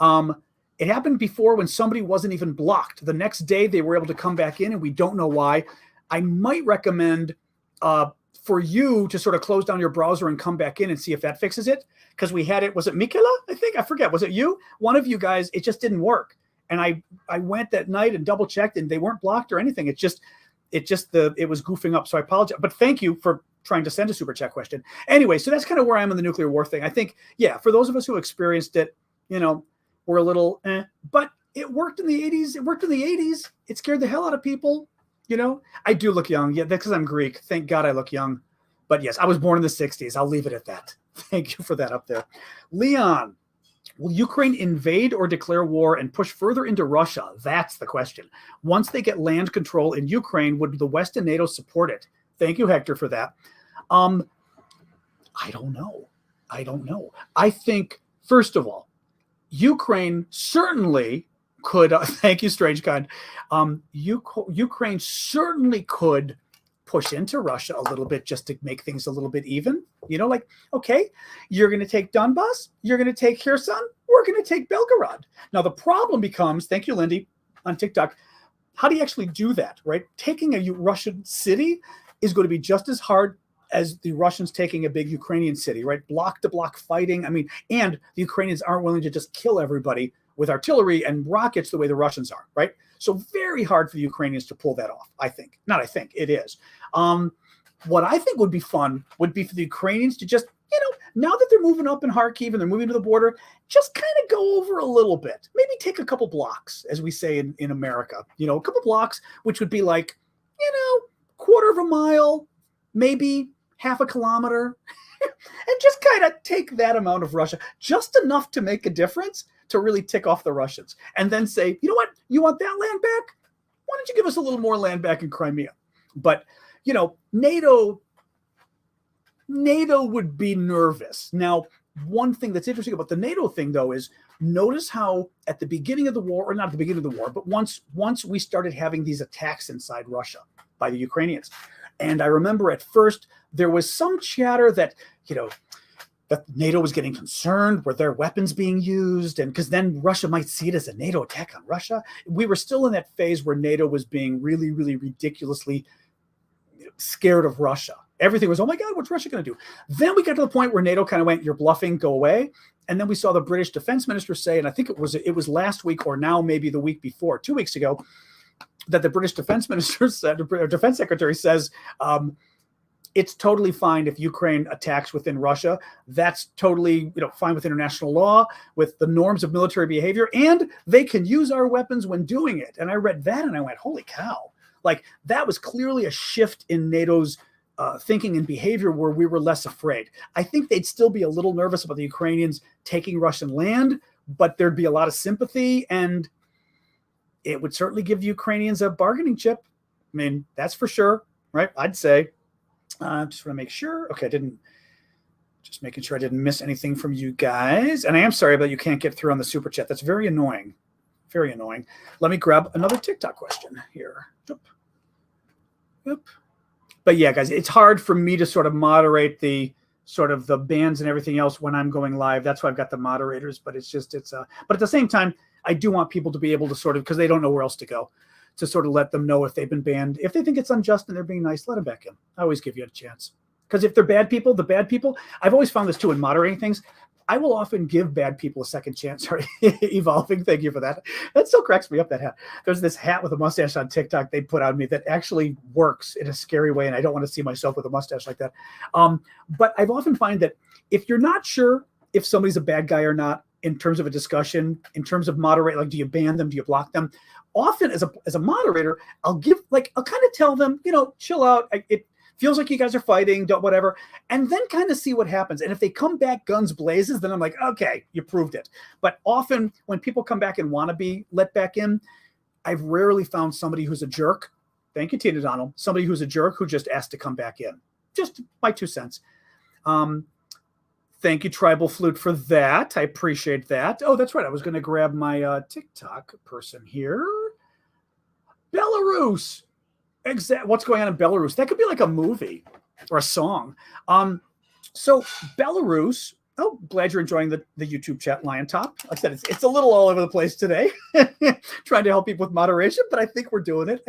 It happened before when somebody wasn't even blocked. The next day they were able to come back in and we don't know why. I might recommend for you to sort of close down your browser and come back in and see if that fixes it. Because we had it, was it Mikela? I forget. Was it you? One of you guys, it just didn't work. And I went that night and double checked and they weren't blocked or anything. It was goofing up. So I apologize. But thank you for trying to send a super chat question. Anyway, so that's kind of where I am in the nuclear war thing. I think, yeah, for those of us who experienced it, we're a little, but it worked in the 80s. It scared the hell out of people. I do look young. Yeah, that's because I'm Greek. Thank God I look young. But yes, I was born in the 60s. I'll leave it at that. Thank you for that up there. Leon, Will Ukraine invade or declare war and push further into Russia? That's the question. Once they get land control in Ukraine, would the West and NATO support it? Thank you, Hector, for that. I don't know. I think, first of all, Ukraine certainly could, thank you, Strange Kind. Ukraine certainly could push into Russia a little bit just to make things a little bit even. Like, okay, you're going to take Donbass, you're going to take Kherson, we're going to take Belgorod. Now, the problem becomes, thank you, Lindy, on TikTok, how do you actually do that, right? Taking a Russian city is going to be just as hard as the Russians taking a big Ukrainian city, right? Block to block fighting. I mean, and the Ukrainians aren't willing to just kill everybody with artillery and rockets the way the Russians are, right? So very hard for the Ukrainians to pull that off, I think. Not I think, it is. What I think would be fun would be for the Ukrainians to just, now that they're moving up in Kharkiv and they're moving to the border, just kind of go over a little bit. Maybe take a couple blocks, as we say in America. A couple blocks, which would be like, quarter of a mile, maybe half a kilometer, and just kind of take that amount of Russia, just enough to make a difference to really tick off the Russians. And then say, you know what, you want that land back? Why don't you give us a little more land back in Crimea? But, NATO would be nervous. Now, one thing that's interesting about the NATO thing, though, is notice how at the beginning of the war, or not at the beginning of the war, but once we started having these attacks inside Russia by the Ukrainians. And I remember at first there was some chatter that, that NATO was getting concerned. Were their weapons being used? And because then Russia might see it as a NATO attack on Russia. We were still in that phase where NATO was being really, really ridiculously scared of Russia. Everything was, oh my God, what's Russia going to do? Then we got to the point where NATO kind of went, you're bluffing, go away. And then we saw the British defense minister say, and I think it was last week or now maybe the week before, 2 weeks ago, that the British defense minister said, or defense secretary says, it's totally fine if Ukraine attacks within Russia. That's totally, fine with international law, with the norms of military behavior, and they can use our weapons when doing it. And I read that and I went, holy cow. Like, that was clearly a shift in NATO's thinking and behavior where we were less afraid. I think they'd still be a little nervous about the Ukrainians taking Russian land, but there'd be a lot of sympathy, and it would certainly give the Ukrainians a bargaining chip. I mean, that's for sure, right? I'd say. Just want to make sure. Okay, just making sure I didn't miss anything from you guys. And I am sorry about you can't get through on the super chat. That's very annoying. Very annoying. Let me grab another TikTok question here. Yep. But yeah, guys, it's hard for me to sort of moderate the bans and everything else when I'm going live. That's why I've got the moderators. But but at the same time, I do want people to be able to sort of, because they don't know where else to go, to sort of let them know if they've been banned. If they think it's unjust and they're being nice, let them back in. I always give you a chance. Because if they're bad people, I've always found this too in moderating things. I will often give bad people a second chance. Sorry, evolving. Thank you for that. That still cracks me up, that hat. There's this hat with a mustache on TikTok they put on me that actually works in a scary way, and I don't want to see myself with a mustache like that. But I've often find that if you're not sure if somebody's a bad guy or not in terms of a discussion, in terms of moderate, like, do you ban them? Do you block them? Often as a moderator, I'll kind of tell them, chill out. It feels like you guys are fighting, don't whatever, and then kind of see what happens. And if they come back guns blazes, then I'm like, okay, you proved it. But often when people come back and want to be let back in, I've rarely found somebody who's a jerk. Thank you, Tina Donald. Somebody who's a jerk who just asked to come back in. Just my 2 cents. Thank you, Tribal Flute, for that. I appreciate that. Oh, that's right. I was going to grab my TikTok person here. Belarus. What's going on in Belarus? That could be like a movie or a song. So Belarus. Oh, glad you're enjoying the YouTube chat, Lion Top. Like I said, it's a little all over the place today. Trying to help people with moderation, but I think we're doing it.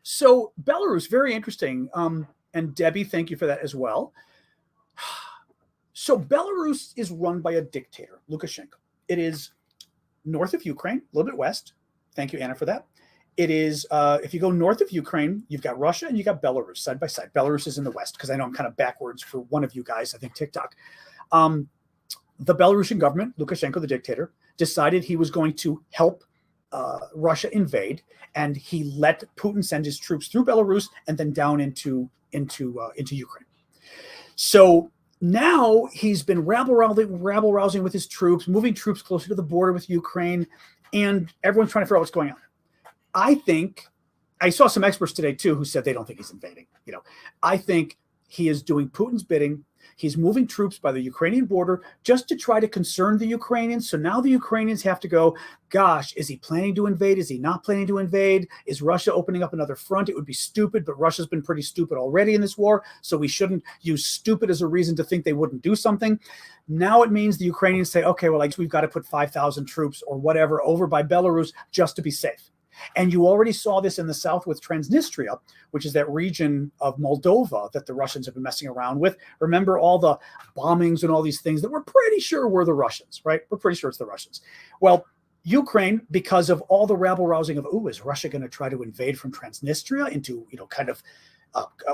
So Belarus, very interesting. And Debbie, thank you for that as well. So Belarus is run by a dictator, Lukashenko. It is north of Ukraine, a little bit west. Thank you, Anna, for that. It is, if you go north of Ukraine, you've got Russia and you got Belarus side by side. Belarus is in the west, because I know I'm kind of backwards for one of you guys, I think TikTok. The Belarusian government, Lukashenko, the dictator, decided he was going to help Russia invade, and he let Putin send his troops through Belarus and then down into Ukraine. So Now he's been rabble-rousing with his troops, moving troops closer to the border with Ukraine, and everyone's trying to figure out what's going on. I think I saw some experts today too who said they don't think he's invading. I think he is doing Putin's bidding. He's moving troops by the Ukrainian border just to try to concern the Ukrainians. So now the Ukrainians have to go, gosh, is he planning to invade? Is he not planning to invade? Is Russia opening up another front? It would be stupid, but Russia's been pretty stupid already in this war. So we shouldn't use stupid as a reason to think they wouldn't do something. Now it means the Ukrainians say, okay, well, I guess we've got to put 5,000 troops or whatever over by Belarus just to be safe. And you already saw this in the south with Transnistria, which is that region of Moldova that the Russians have been messing around with. Remember all the bombings and all these things that we're pretty sure were the Russians, right? We're pretty sure it's the Russians. Well, Ukraine, because of all the rabble-rousing of, is Russia going to try to invade from Transnistria into, kind of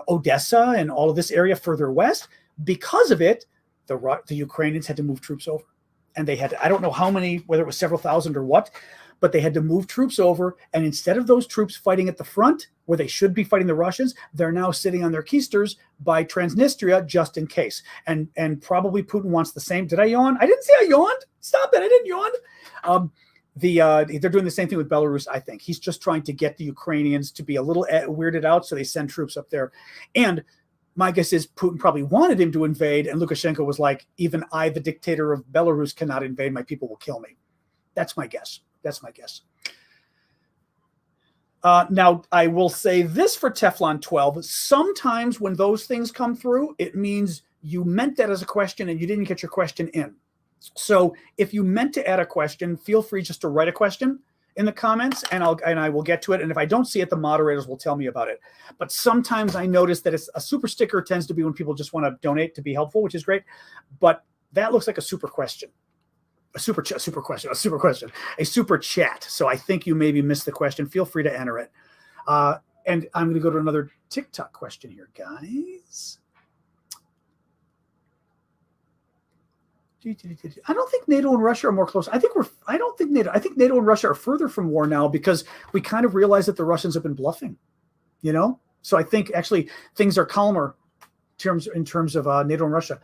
Odessa and all of this area further west? Because of it, the Ukrainians had to move troops over. And they had, I don't know how many, whether it was several thousand or what, but they had to move troops over. And instead of those troops fighting at the front, where they should be fighting the Russians, they're now sitting on their keisters by Transnistria just in case. And probably Putin wants the same. Did I yawn? I didn't say I yawned. Stop it. I didn't yawn. They're doing the same thing with Belarus, I think. He's just trying to get the Ukrainians to be a little weirded out, so they send troops up there. And my guess is Putin probably wanted him to invade, and Lukashenko was like, even I, the dictator of Belarus, cannot invade. My people will kill me. That's my guess. That's my guess. Now, I will say this for Teflon 12. Sometimes when those things come through, it means you meant that as a question and you didn't get your question in. So if you meant to add a question, feel free just to write a question in the comments, and I will get to it. And if I don't see it, the moderators will tell me about it. But sometimes I notice that it's a super sticker tends to be when people just want to donate to be helpful, which is great. But that looks like a super question. A super chat. So I think you maybe missed the question. Feel free to enter it. And I'm going to go to another TikTok question here, guys. I don't think NATO and Russia are more close. I think NATO and Russia are further from war now because we kind of realize that the Russians have been bluffing, So I think actually things are calmer in terms of NATO and Russia.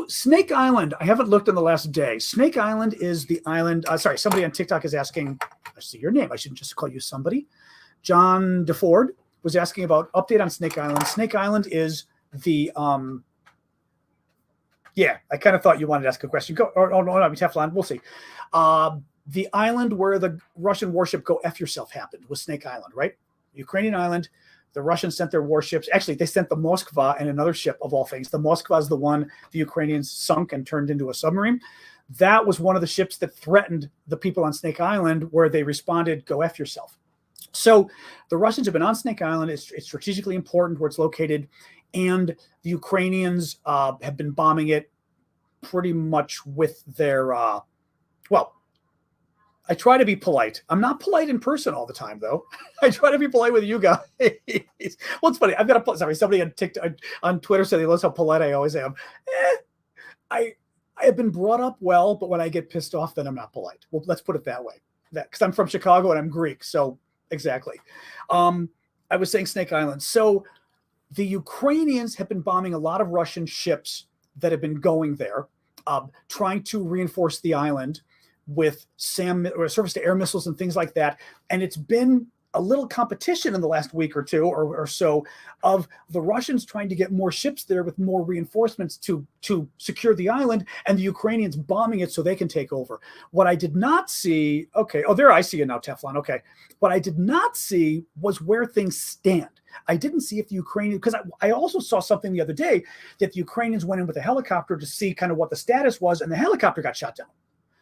Snake Island, I haven't looked in the last day. Snake Island is the island. Somebody on TikTok is asking, I see your name. I shouldn't just call you somebody. John DeFord was asking about update on Snake Island. Snake Island is the, I kind of thought you wanted to ask a question. Go, or no, Teflon, we'll see. The island where the Russian warship Go F Yourself happened was Snake Island, right? Ukrainian island. The Russians sent their warships. Actually, they sent the Moskva and another ship of all things. The Moskva is the one the Ukrainians sunk and turned into a submarine. That was one of the ships that threatened the people on Snake Island, where they responded, Go F yourself. So the Russians have been on Snake Island. It's strategically important where it's located. And the Ukrainians have been bombing it pretty much with their, I try to be polite. I'm not polite in person all the time, though. I try to be polite with you guys. Well, it's funny. I've got somebody on TikTok, on Twitter said they love how polite I always am. I have been brought up well, but when I get pissed off, then I'm not polite. Well, let's put it that way. Because I'm from Chicago and I'm Greek, so exactly. I was saying Snake Island. So the Ukrainians have been bombing a lot of Russian ships that have been going there, trying to reinforce the island with surface-to-air missiles and things like that. And it's been a little competition in the last week or two or so of the Russians trying to get more ships there with more reinforcements to secure the island, and the Ukrainians bombing it so they can take over. What I did not see, there I see you now, Teflon, okay. What I did not see was where things stand. I didn't see if the Ukrainians, because I also saw something the other day that the Ukrainians went in with a helicopter to see kind of what the status was, and the helicopter got shot down.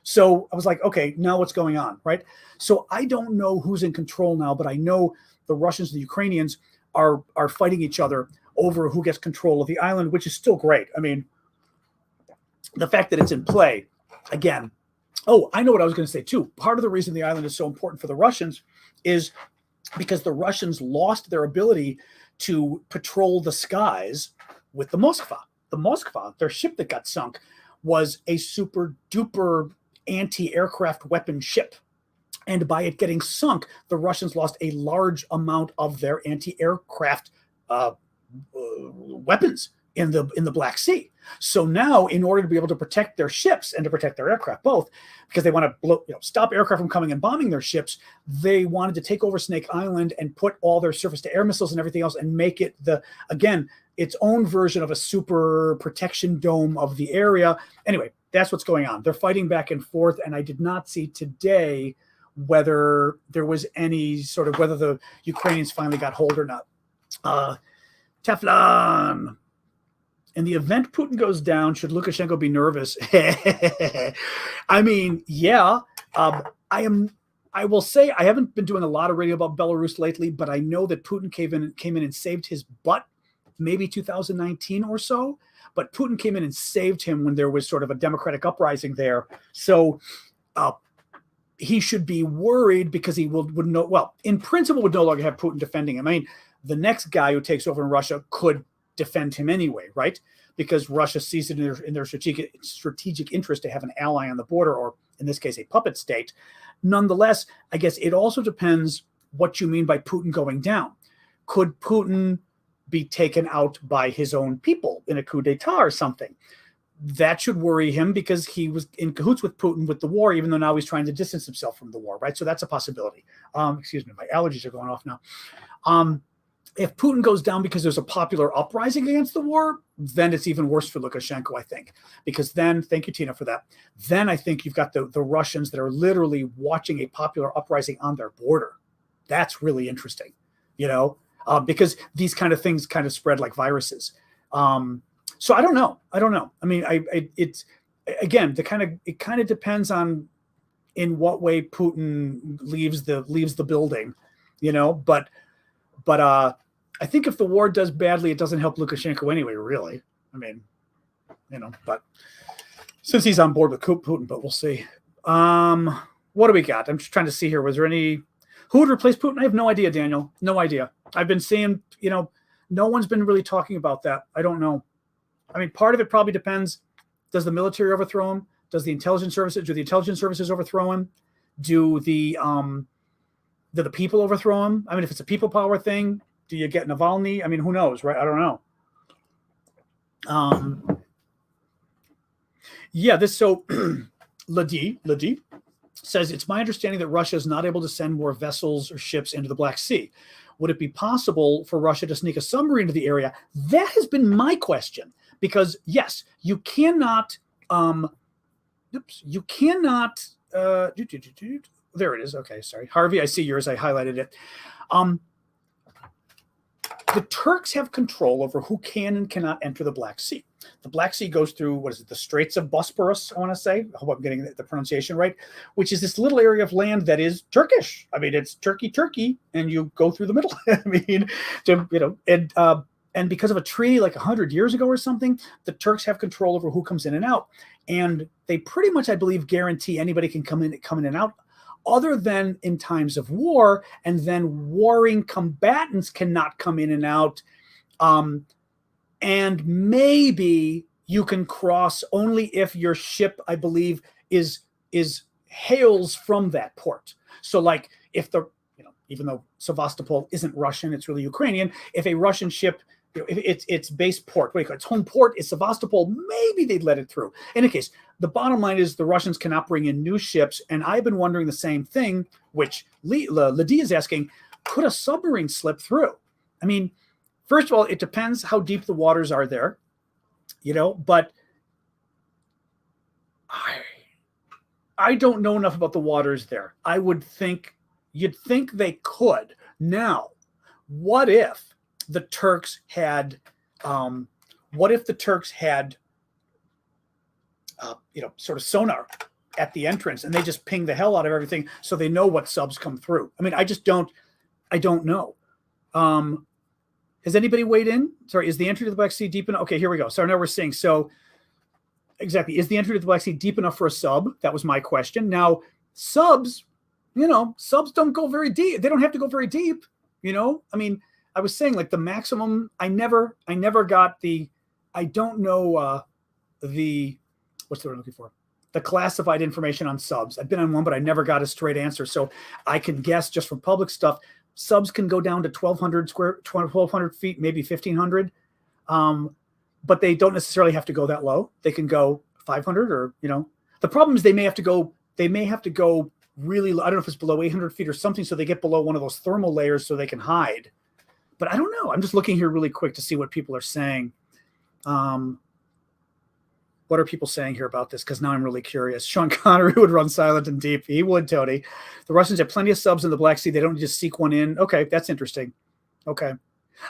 So I was like, okay, now what's going on, right? So I don't know who's in control now, but I know the Russians and the Ukrainians are fighting each other over who gets control of the island, which is still great. I mean, the fact that it's in play, again, I know what I was going to say too. Part of the reason the island is so important for the Russians is because the Russians lost their ability to patrol the skies with the Moskva. The Moskva, their ship that got sunk, was a super duper anti-aircraft weapon ship. And by it getting sunk, the Russians lost a large amount of their anti-aircraft weapons in the Black Sea. So now, in order to be able to protect their ships and to protect their aircraft, both, because they want to stop aircraft from coming and bombing their ships, they wanted to take over Snake Island and put all their surface-to-air missiles and everything else and make it its own version of a super protection dome of the area. Anyway, that's what's going on. They're fighting back and forth, and I did not see today whether there was any sort of whether the Ukrainians finally got hold or not. Teflon. In the event Putin goes down, should Lukashenko be nervous? I mean, yeah. I will say I haven't been doing a lot of radio about Belarus lately, but I know that Putin came in and saved his butt, maybe 2019 or so. But Putin came in and saved him when there was sort of a democratic uprising there. So he should be worried because he would in principle would no longer have Putin defending him. I mean, the next guy who takes over in Russia could defend him anyway, right? Because Russia sees it in their strategic interest to have an ally on the border, or in this case, a puppet state. Nonetheless, I guess it also depends what you mean by Putin going down. Could Putin be taken out by his own people in a coup d'etat or something? That should worry him because he was in cahoots with Putin with the war, even though now he's trying to distance himself from the war, right? So that's a possibility. Excuse me, my allergies are going off now. If Putin goes down because there's a popular uprising against the war, then it's even worse for Lukashenko, I think. Because then, thank you, Tina, for that. Then I think you've got the Russians that are literally watching a popular uprising on their border. That's really interesting, because these kind of things kind of spread like viruses. So I don't know. I mean, it's again, it kind of depends on in what way Putin leaves the building, But I think if the war does badly, it doesn't help Lukashenko anyway, really. I mean, but since he's on board with Putin, but we'll see. What do we got? I'm just trying to see here. Was there who would replace Putin? I have no idea, Daniel. No idea. I've been seeing, no one's been really talking about that. I don't know. I mean, part of it probably depends. Does the military overthrow him? Do the intelligence services overthrow him? Do the people overthrow him? I mean, if it's a people power thing, do you get Navalny? I mean, who knows, right? I don't know. Ladi says, it's my understanding that Russia is not able to send more vessels or ships into the Black Sea. Would it be possible for Russia to sneak a submarine into the area? That has been my question. Because, yes, you cannot there it is. Okay, sorry. Harvey, I see yours. I highlighted it. The Turks have control over who can and cannot enter the Black Sea. The Black Sea goes through, the Straits of Bosporus, I want to say. I hope I'm getting the pronunciation right, which is this little area of land that is Turkish. I mean, it's Turkey, and you go through the middle. I mean, and because of a treaty like 100 years ago or something, the Turks have control over who comes in and out. And they pretty much, I believe, guarantee anybody can come in and out, other than in times of war, and then warring combatants cannot come in and out. And maybe you can cross only if your ship, I believe, is hails from that port. So like if even though Sevastopol isn't Russian, it's really Ukrainian, if a Russian ship, if its base port, its home port is Sevastopol, maybe they'd let it through. In any case, the bottom line is the Russians cannot bring in new ships, and I've been wondering the same thing, which Ladi is asking, could a submarine slip through? I mean, first of all, it depends how deep the waters are there, but I don't know enough about the waters there. You'd think they could. Now, what if the Turks had, sort of sonar at the entrance, and they just ping the hell out of everything so they know what subs come through? I mean, I don't know. Has anybody weighed in? Sorry, is the entry to the Black Sea deep enough? Okay, here we go. So now we're seeing, exactly, is the entry to the Black Sea deep enough for a sub? That was my question. Now, subs don't go very deep. They don't have to go very deep, I mean, I was saying like the maximum, I never got I don't know what's the word I'm looking for? The classified information on subs. I've been on one, but I never got a straight answer. So I can guess just from public stuff, subs can go down to 1,200 feet, maybe 1,500. but they don't necessarily have to go that low. They can go 500 or, the problem is they may have to go really low. I don't know if it's below 800 feet or something. So they get below one of those thermal layers so they can hide. But I don't know. I'm just looking here really quick to see what people are saying. What are people saying here about this? Because now I'm really curious. Sean Connery would run silent and deep. He would, Tony. The Russians have plenty of subs in the Black Sea. They don't just seek one in. Okay, that's interesting. Okay.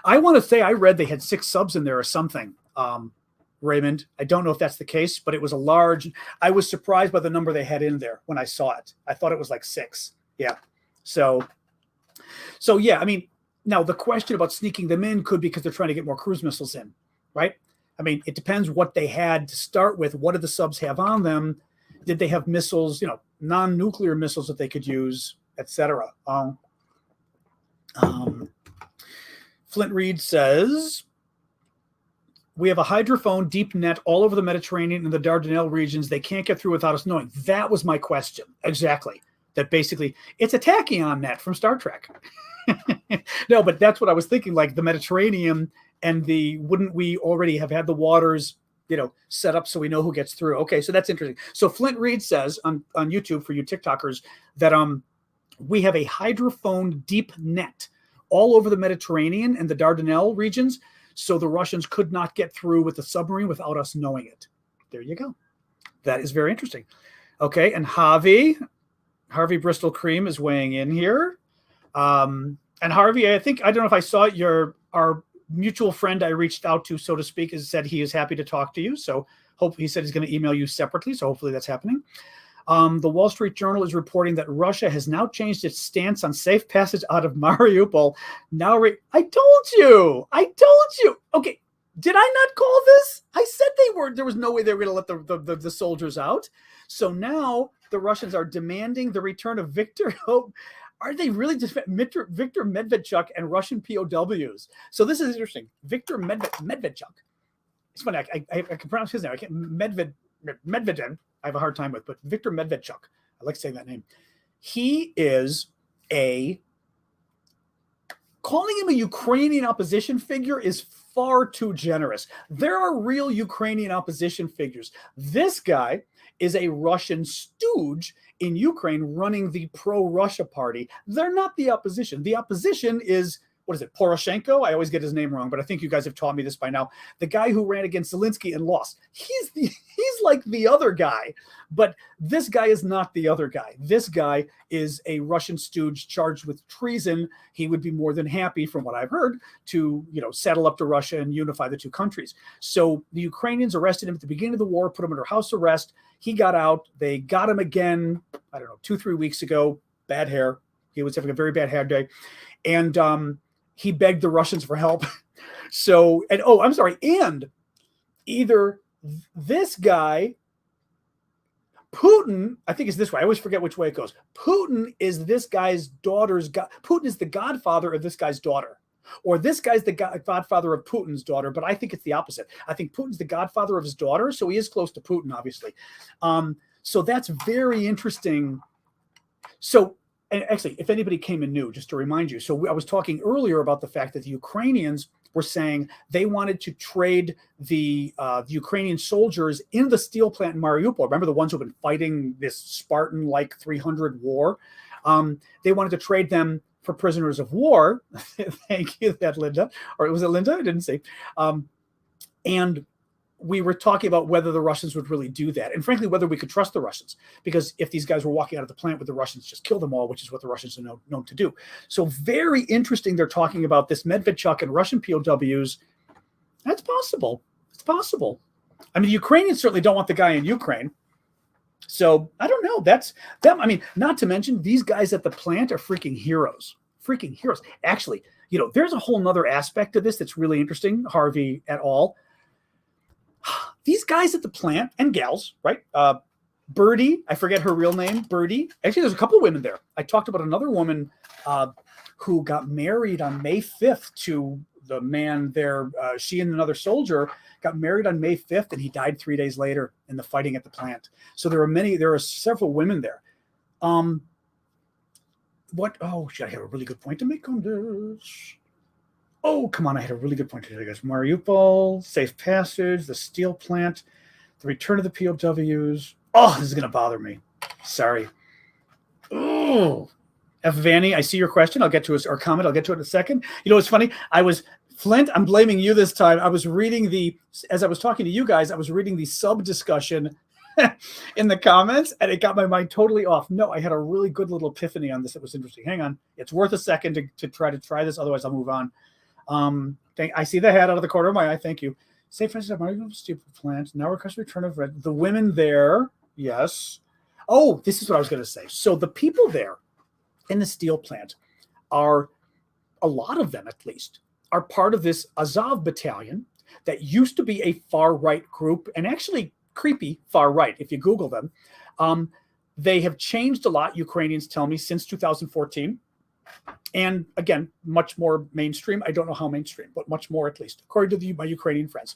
I want to say I read they had 6 subs in there or something, Raymond. I don't know if that's the case, but it was a large. I was surprised by the number they had in there when I saw it. I thought it was like 6. Yeah. So yeah, I mean, now the question about sneaking them in could be because they're trying to get more cruise missiles in, right? I mean, it depends what they had to start with. What did the subs have on them? Did they have missiles, non-nuclear missiles that they could use, etc.? Flint Reed says, we have a hydrophone deep net all over the Mediterranean and the Dardanelles regions. They can't get through without us knowing. That was my question. Exactly. That basically, it's a tachyon net from Star Trek. No, but that's what I was thinking, like the Mediterranean and wouldn't we already have had the waters, set up so we know who gets through? Okay, so that's interesting. So Flint Reed says on YouTube for you TikTokers that we have a hydrophone deep net all over the Mediterranean and the Dardanelles regions, so the Russians could not get through with the submarine without us knowing it. There you go. That is very interesting. Okay, and Harvey Bristol Cream is weighing in here. And Harvey, I don't know if I saw it, our mutual friend I reached out to, so to speak, has said he is happy to talk to you. So he said he's going to email you separately. So hopefully that's happening. The Wall Street Journal is reporting that Russia has now changed its stance on safe passage out of Mariupol. I told you. Okay. Did I not call this? I said there was no way they were going to let the soldiers out. So now the Russians are demanding the return of Victor. Are they really just Victor Medvedchuk and Russian POWs? So this is interesting. Victor Medvedchuk. It's funny. I can pronounce his name. I can't. Medvedev. I have a hard time with, but Victor Medvedchuk. I like saying that name. He is calling him a Ukrainian opposition figure is far too generous. There are real Ukrainian opposition figures. This guy is a Russian stooge in Ukraine running the pro-Russia party. They're not the opposition. The opposition is, Poroshenko? I always get his name wrong, but I think you guys have taught me this by now. The guy who ran against Zelensky and lost. He's like the other guy, but this guy is not the other guy. This guy is a Russian stooge charged with treason. He would be more than happy, from what I've heard, to saddle up to Russia and unify the two countries. So the Ukrainians arrested him at the beginning of the war, put him under house arrest. He got out. They got him again, 2-3 weeks ago. Bad hair. He was having a very bad hair day. And he begged the Russians for help. And either this guy, Putin, I think it's this way. I always forget which way it goes. Putin is this guy's daughter's Putin is the godfather of this guy's daughter. Or this guy's the godfather of Putin's daughter, but I think it's the opposite. I think Putin's the godfather of his daughter, so he is close to Putin, obviously. So that's very interesting. So, and actually, if anybody came in new, just to remind you, so I was talking earlier about the fact that the Ukrainians were saying they wanted to trade the Ukrainian soldiers in the steel plant in Mariupol. Remember the ones who've been fighting this Spartan-like 300 war? They wanted to trade them for prisoners of war. Thank you, that Linda. Or was it Linda? I didn't say. And we were talking about whether the Russians would really do that. And frankly, whether we could trust the Russians. Because if these guys were walking out of the plant, would the Russians just kill them all, which is what the Russians are known to do. So very interesting they're talking about this Medvedchuk and Russian POWs. That's possible. It's possible. I mean, the Ukrainians certainly don't want the guy in Ukraine. So I don't know. That's them. I mean, not to mention these guys at the plant are freaking heroes. Freaking heroes. Actually, there's a whole nother aspect to this that's really interesting, Harvey et al. These guys at the plant and gals, right? Birdie, I forget her real name, Birdie. Actually, there's a couple of women there. I talked about another woman who got married on May 5th to the man there. She and another soldier got married on May 5th, and he died 3 days later in the fighting at the plant. So there are several women there. Should I have a really good point to make on this? Oh, come on. I had a really good point today, guys. Mariupol, safe passage, the steel plant, the return of the POWs. Oh, this is going to bother me. Sorry. Oh, F. Vanny, I see your question. I'll get to it, or comment. I'll get to it in a second. You know, it's funny. Flint, I'm blaming you this time. I was reading as I was talking to you guys, I was reading the sub discussion in the comments, and it got my mind totally off. No, I had a really good little epiphany on this. It was interesting. Hang on. It's worth a second to try this. Otherwise, I'll move on. I see the hat out of the corner of my eye. Thank you. Say, for instance, I'm steel plant. Now request return of red. The women there. Yes. Oh, this is what I was going to say. So the people there in the steel plant are, a lot of them at least, are part of this Azov battalion that used to be a far-right group, and actually creepy far-right if you Google them. They have changed a lot, Ukrainians tell me, since 2014. And again, much more mainstream. I don't know how mainstream, but much more at least, according to my Ukrainian friends.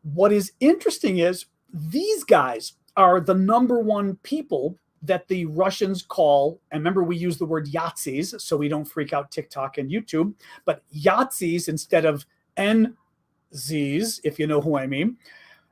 What is interesting is these guys are the number one people that the Russians call, and remember we use the word Yahtzees so we don't freak out TikTok and YouTube, but Yahtzees instead of NZs, if you know who I mean.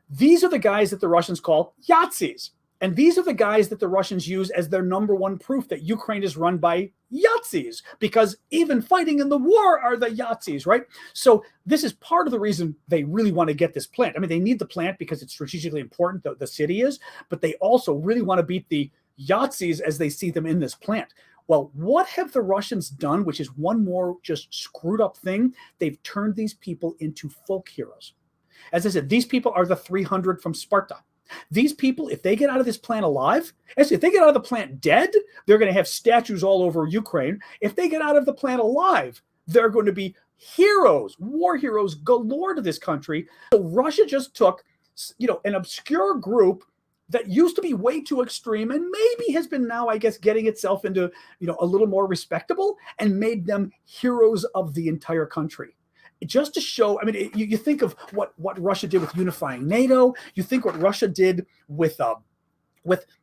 These are the guys that the Russians call Yahtzees. And these are the guys that the Russians use as their number one proof that Ukraine is run by Yahtzees, because even fighting in the war are the Yahtzees, right? So this is part of the reason they really want to get this plant. I mean, they need the plant because it's strategically important, the city is, but they also really want to beat the Yahtzees as they see them in this plant. Well, what have the Russians done, which is one more just screwed up thing? They've turned these people into folk heroes. As I said, these people are the 300 from Sparta. These people, if they get out of this plant alive, actually, if they get out of the plant dead, they're going to have statues all over Ukraine. If they get out of the plant alive, they're going to be heroes, war heroes galore to this country. So Russia just took, an obscure group that used to be way too extreme and maybe has been now, I guess, getting itself into, a little more respectable, and made them heroes of the entire country. Just to show, I mean, you think of what Russia did with unifying NATO. You think what Russia did with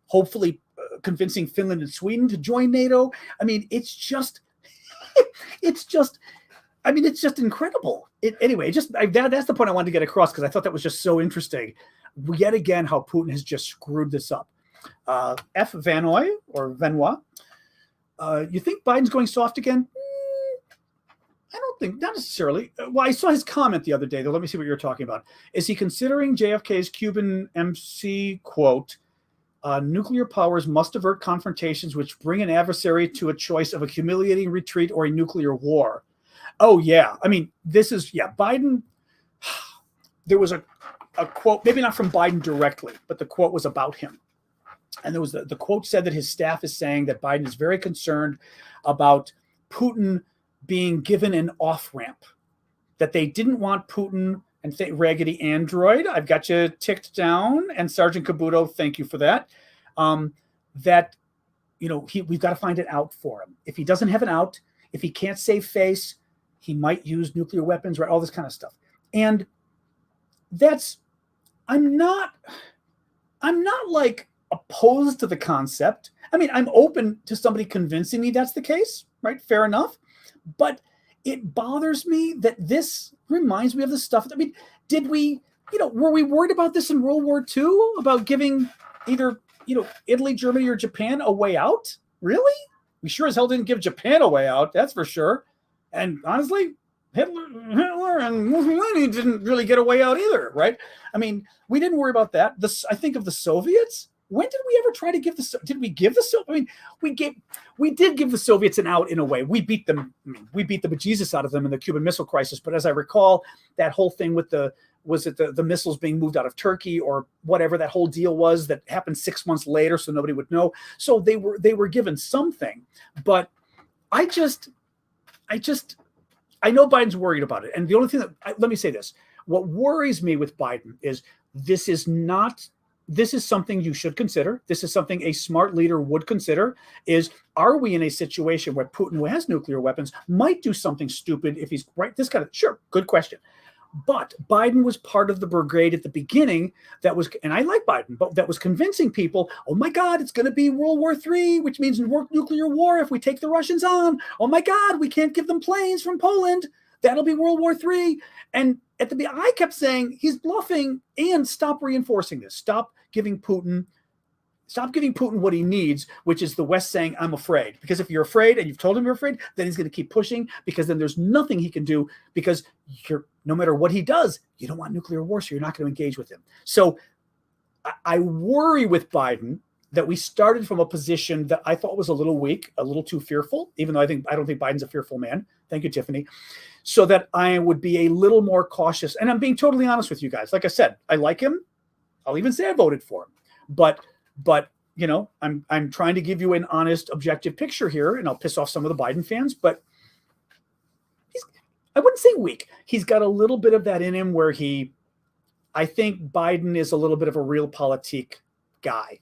hopefully convincing Finland and Sweden to join NATO. I mean, it's just incredible. That's the point I wanted to get across, because I thought that was just so interesting. Yet again, how Putin has just screwed this up. F. Vanoy or Venoy, you think Biden's going soft again? I don't think, not necessarily. Well, I saw his comment the other day, though. Let me see what you're talking about. Is he considering JFK's Cuban MC quote, nuclear powers must avert confrontations which bring an adversary to a choice of a humiliating retreat or a nuclear war? Oh, yeah. I mean, Biden, there was a quote, maybe not from Biden directly, but the quote was about him. And there was the quote said that his staff is saying that Biden is very concerned about Putin being given an off-ramp, that they didn't want Putin, and Raggedy Android, I've got you ticked down, and Sergeant Kabuto, thank you for that, that, we've got to find an out for him. If he doesn't have an out, if he can't save face, he might use nuclear weapons, right? All this kind of stuff. And I'm not like opposed to the concept. I mean, I'm open to somebody convincing me that's the case, right? Fair enough. But it bothers me that this reminds me of the stuff. I mean, were we worried about this in World War II, about giving either, Italy, Germany, or Japan a way out? Really? We sure as hell didn't give Japan a way out, that's for sure. And honestly, Hitler and Mussolini didn't really get a way out either, right? I mean, we didn't worry about that. I think of the Soviets. When did we ever try to give did we give the Soviets? I mean, we did give the Soviets an out in a way. We beat them. We beat the bejesus out of them in the Cuban Missile Crisis. But as I recall, that whole thing with the missiles being moved out of Turkey or whatever that whole deal was that happened 6 months later, so nobody would know. So they were given something. But I know Biden's worried about it. And the only thing let me say this. What worries me with Biden is this is something you should consider. This is something a smart leader would consider, are we in a situation where Putin, who has nuclear weapons, might do something stupid if he's right? This kind of, sure, good question. But Biden was part of the brigade at the beginning and I like Biden, but that was convincing people, oh my God, it's going to be World War III, which means nuclear war if we take the Russians on. Oh my God, we can't give them planes from Poland. That'll be World War III. And at the beginning, I kept saying he's bluffing, and stop reinforcing this. Stop giving Putin what he needs, which is the West saying, I'm afraid. Because if you're afraid and you've told him you're afraid, then he's going to keep pushing, because then there's nothing he can do, because no matter what he does, you don't want nuclear war, so you're not going to engage with him. So I worry with Biden that we started from a position that I thought was a little weak, a little too fearful, even though I don't think Biden's a fearful man. Thank you, Tiffany. So that I would be a little more cautious. And I'm being totally honest with you guys. Like I said, I like him. I'll even say I voted for him. But I'm trying to give you an honest, objective picture here, and I'll piss off some of the Biden fans, but I wouldn't say weak. He's got a little bit of that in him where I think Biden is a little bit of a realpolitik guy,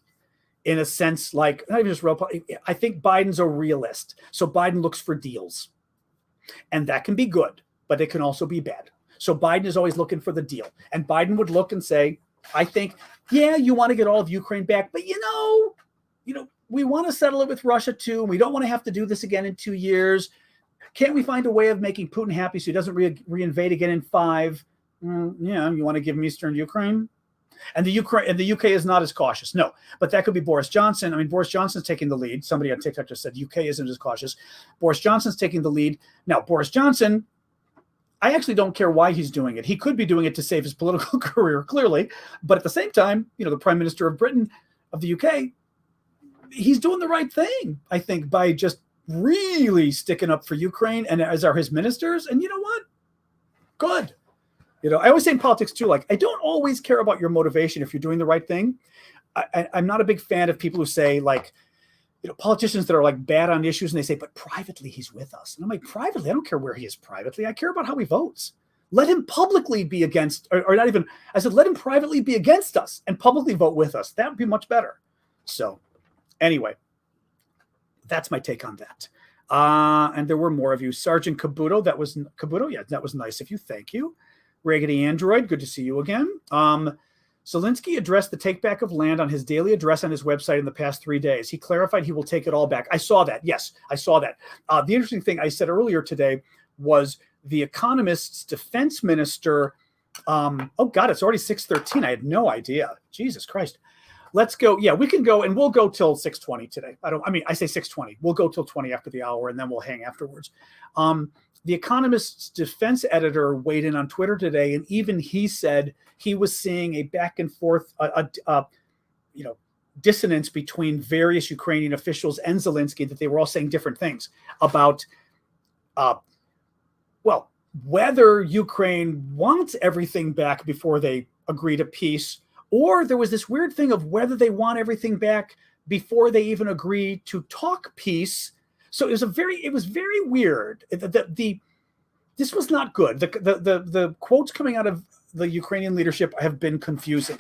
in a sense, like, not even just I think Biden's a realist. So Biden looks for deals, and that can be good, but it can also be bad. So Biden is always looking for the deal, and Biden would look and say, I think, yeah, you want to get all of Ukraine back, but we want to settle it with Russia too. And we don't want to have to do this again in 2 years. Can't we find a way of making Putin happy so he doesn't reinvade again in 5? You want to give him Eastern Ukraine? And the UK is not as cautious. No, but that could be Boris Johnson. I mean, Boris Johnson's taking the lead. Somebody on TikTok just said UK isn't as cautious. Boris Johnson's taking the lead. Now, Boris Johnson, I actually don't care why he's doing it. He could be doing it to save his political career, clearly. But at the same time, the Prime Minister of Britain, of the UK, he's doing the right thing, I think, by just really sticking up for Ukraine, and as are his ministers. And you know what? Good. I always say in politics too, like, I don't always care about your motivation if you're doing the right thing. I'm not a big fan of people who say, like, politicians that are like bad on issues, and they say, but privately he's with us. And I'm like, privately, I don't care where he is privately. I care about how he votes. Let him publicly be against, or not even, I said, let him privately be against us and publicly vote with us. That would be much better. So anyway, that's my take on that. And there were more of you. Sergeant Kabuto, yeah, that was nice of you. Thank you. Raggedy Android, good to see you again. Zelensky addressed the take back of land on his daily address on his website in the past 3 days. He clarified he will take it all back. I saw that. Yes, I saw that. The interesting thing I said earlier today was the Economist's defense minister. Oh God, it's already 6:13. I had no idea. Jesus Christ. Let's go. Yeah, we can go, and we'll go till 6:20 today. I say 6:20. We'll go till 20 after the hour, and then we'll hang afterwards. The Economist's defense editor weighed in on Twitter today, and even he said he was seeing a back and forth, dissonance between various Ukrainian officials and Zelensky, that they were all saying different things about, whether Ukraine wants everything back before they agree to peace, or there was this weird thing of whether they want everything back before they even agree to talk peace. So it was very weird. This was not good. The quotes coming out of the Ukrainian leadership have been confusing.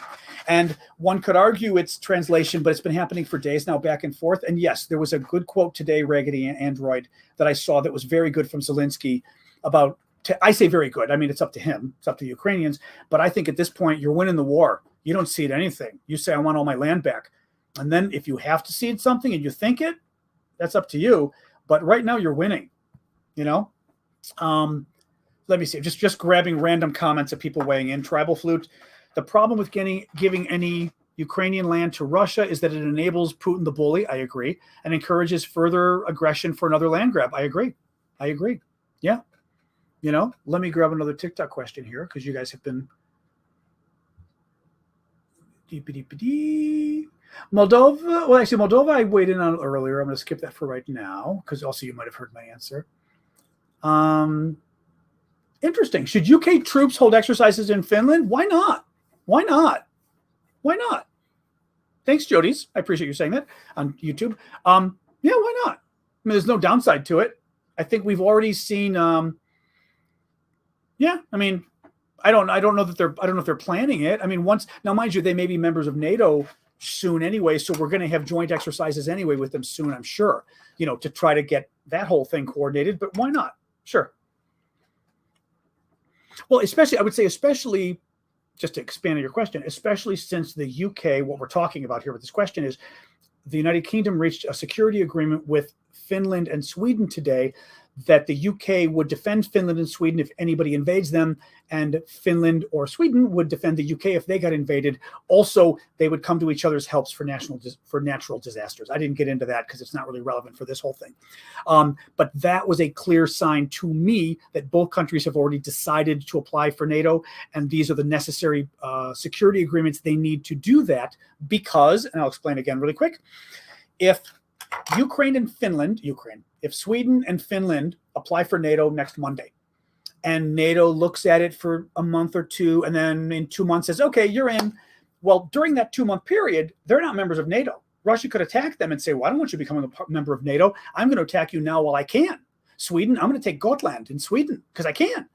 And one could argue it's translation, but it's been happening for days now, back and forth. And yes, there was a good quote today, Raggedy Android, that I saw that was very good from Zelensky about, I say very good. I mean, it's up to him. It's up to the Ukrainians. But I think at this point, you're winning the war. You don't cede anything. You say, I want all my land back. And then if you have to cede something and you think it, that's up to you. But right now you're winning, Let me see. Just grabbing random comments of people weighing in. Tribal Flute. The problem with giving any Ukrainian land to Russia is that it enables Putin the bully. I agree. And encourages further aggression for another land grab. I agree. Yeah. Let me grab another TikTok question here, because you guys have been. Moldova. Well, actually, Moldova I weighed in on earlier. I'm going to skip that for right now, because also you might have heard my answer. Interesting. Should UK troops hold exercises in Finland? Why not? Thanks, Jodies. I appreciate you saying that on YouTube. Yeah, why not? I mean, there's no downside to it. I think we've already seen. Yeah, I mean, I don't know if they're planning it. I mean, now, mind you, they may be members of NATO soon anyway, so we're going to have joint exercises anyway with them soon, I'm sure, to try to get that whole thing coordinated. But why not? Sure. Well, I would say, especially, just to expand on your question, especially since the UK, what we're talking about here with this question is the United Kingdom reached a security agreement with Finland and Sweden today that the UK would defend Finland and Sweden if anybody invades them, and Finland or Sweden would defend the UK if they got invaded. Also, they would come to each other's helps for natural disasters. I didn't get into that because it's not really relevant for this whole thing. But that was a clear sign to me that both countries have already decided to apply for NATO, and these are the necessary security agreements they need to do that because, and I'll explain again really quick, if if Sweden and Finland apply for NATO next Monday, and NATO looks at it for a month or two, and then in 2 months says, okay, you're in. Well, during that 2-month period, they're not members of NATO. Russia could attack them and say, well, I don't want you becoming a member of NATO. I'm going to attack you now while I can. Sweden, I'm going to take Gotland in Sweden because I can.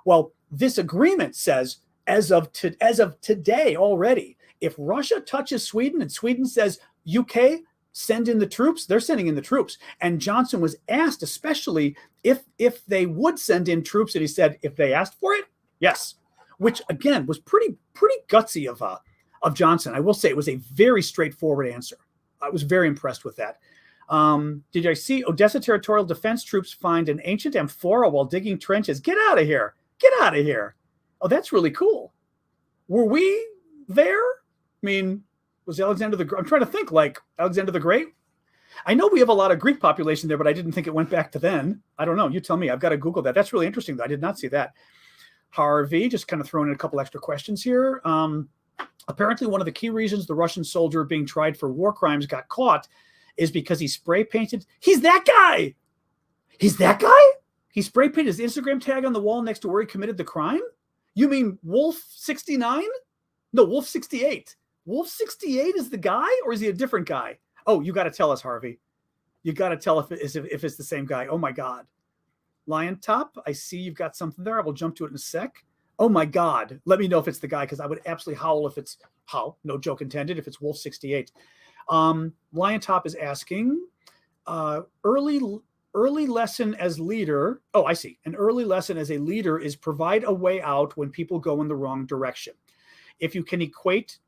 Well, this agreement says, as of today already, if Russia touches Sweden and Sweden says, UK, send in the troops, they're sending in the troops. And Johnson was asked, especially if they would send in troops, and he said, if they asked for it, yes. Which again was pretty gutsy of Johnson. I will say it was a very straightforward answer. I was very impressed with that. Did I see Odessa territorial defense troops find an ancient amphora while digging trenches? Get out of here. Get out of here. Oh, that's really cool. Were we there? I mean, was Alexander the Great? I'm trying to think, like Alexander the Great. I know we have a lot of Greek population there, but I didn't think it went back to then. I don't know. You tell me. I've got to Google that. That's really interesting, though. I did not see that. Harvey, just kind of throwing in a couple extra questions here. Apparently, one of the key reasons the Russian soldier being tried for war crimes got caught is because he spray painted. He's that guy. He's that guy? He spray painted his Instagram tag on the wall next to where he committed the crime? You mean Wolf 69? No, Wolf 68. Wolf 68 is the guy, or is he a different guy? Oh, you got to tell us, Harvey. You got to tell if it's the same guy. Oh, my God. Lion Top, I see you've got something there. I will jump to it in a sec. Oh, my God. Let me know if it's the guy, because I would absolutely howl if it's, no joke intended, if it's Wolf 68. Lion Top is asking, early lesson as leader. Oh, I see. An early lesson as a leader is provide a way out when people go in the wrong direction. If can equate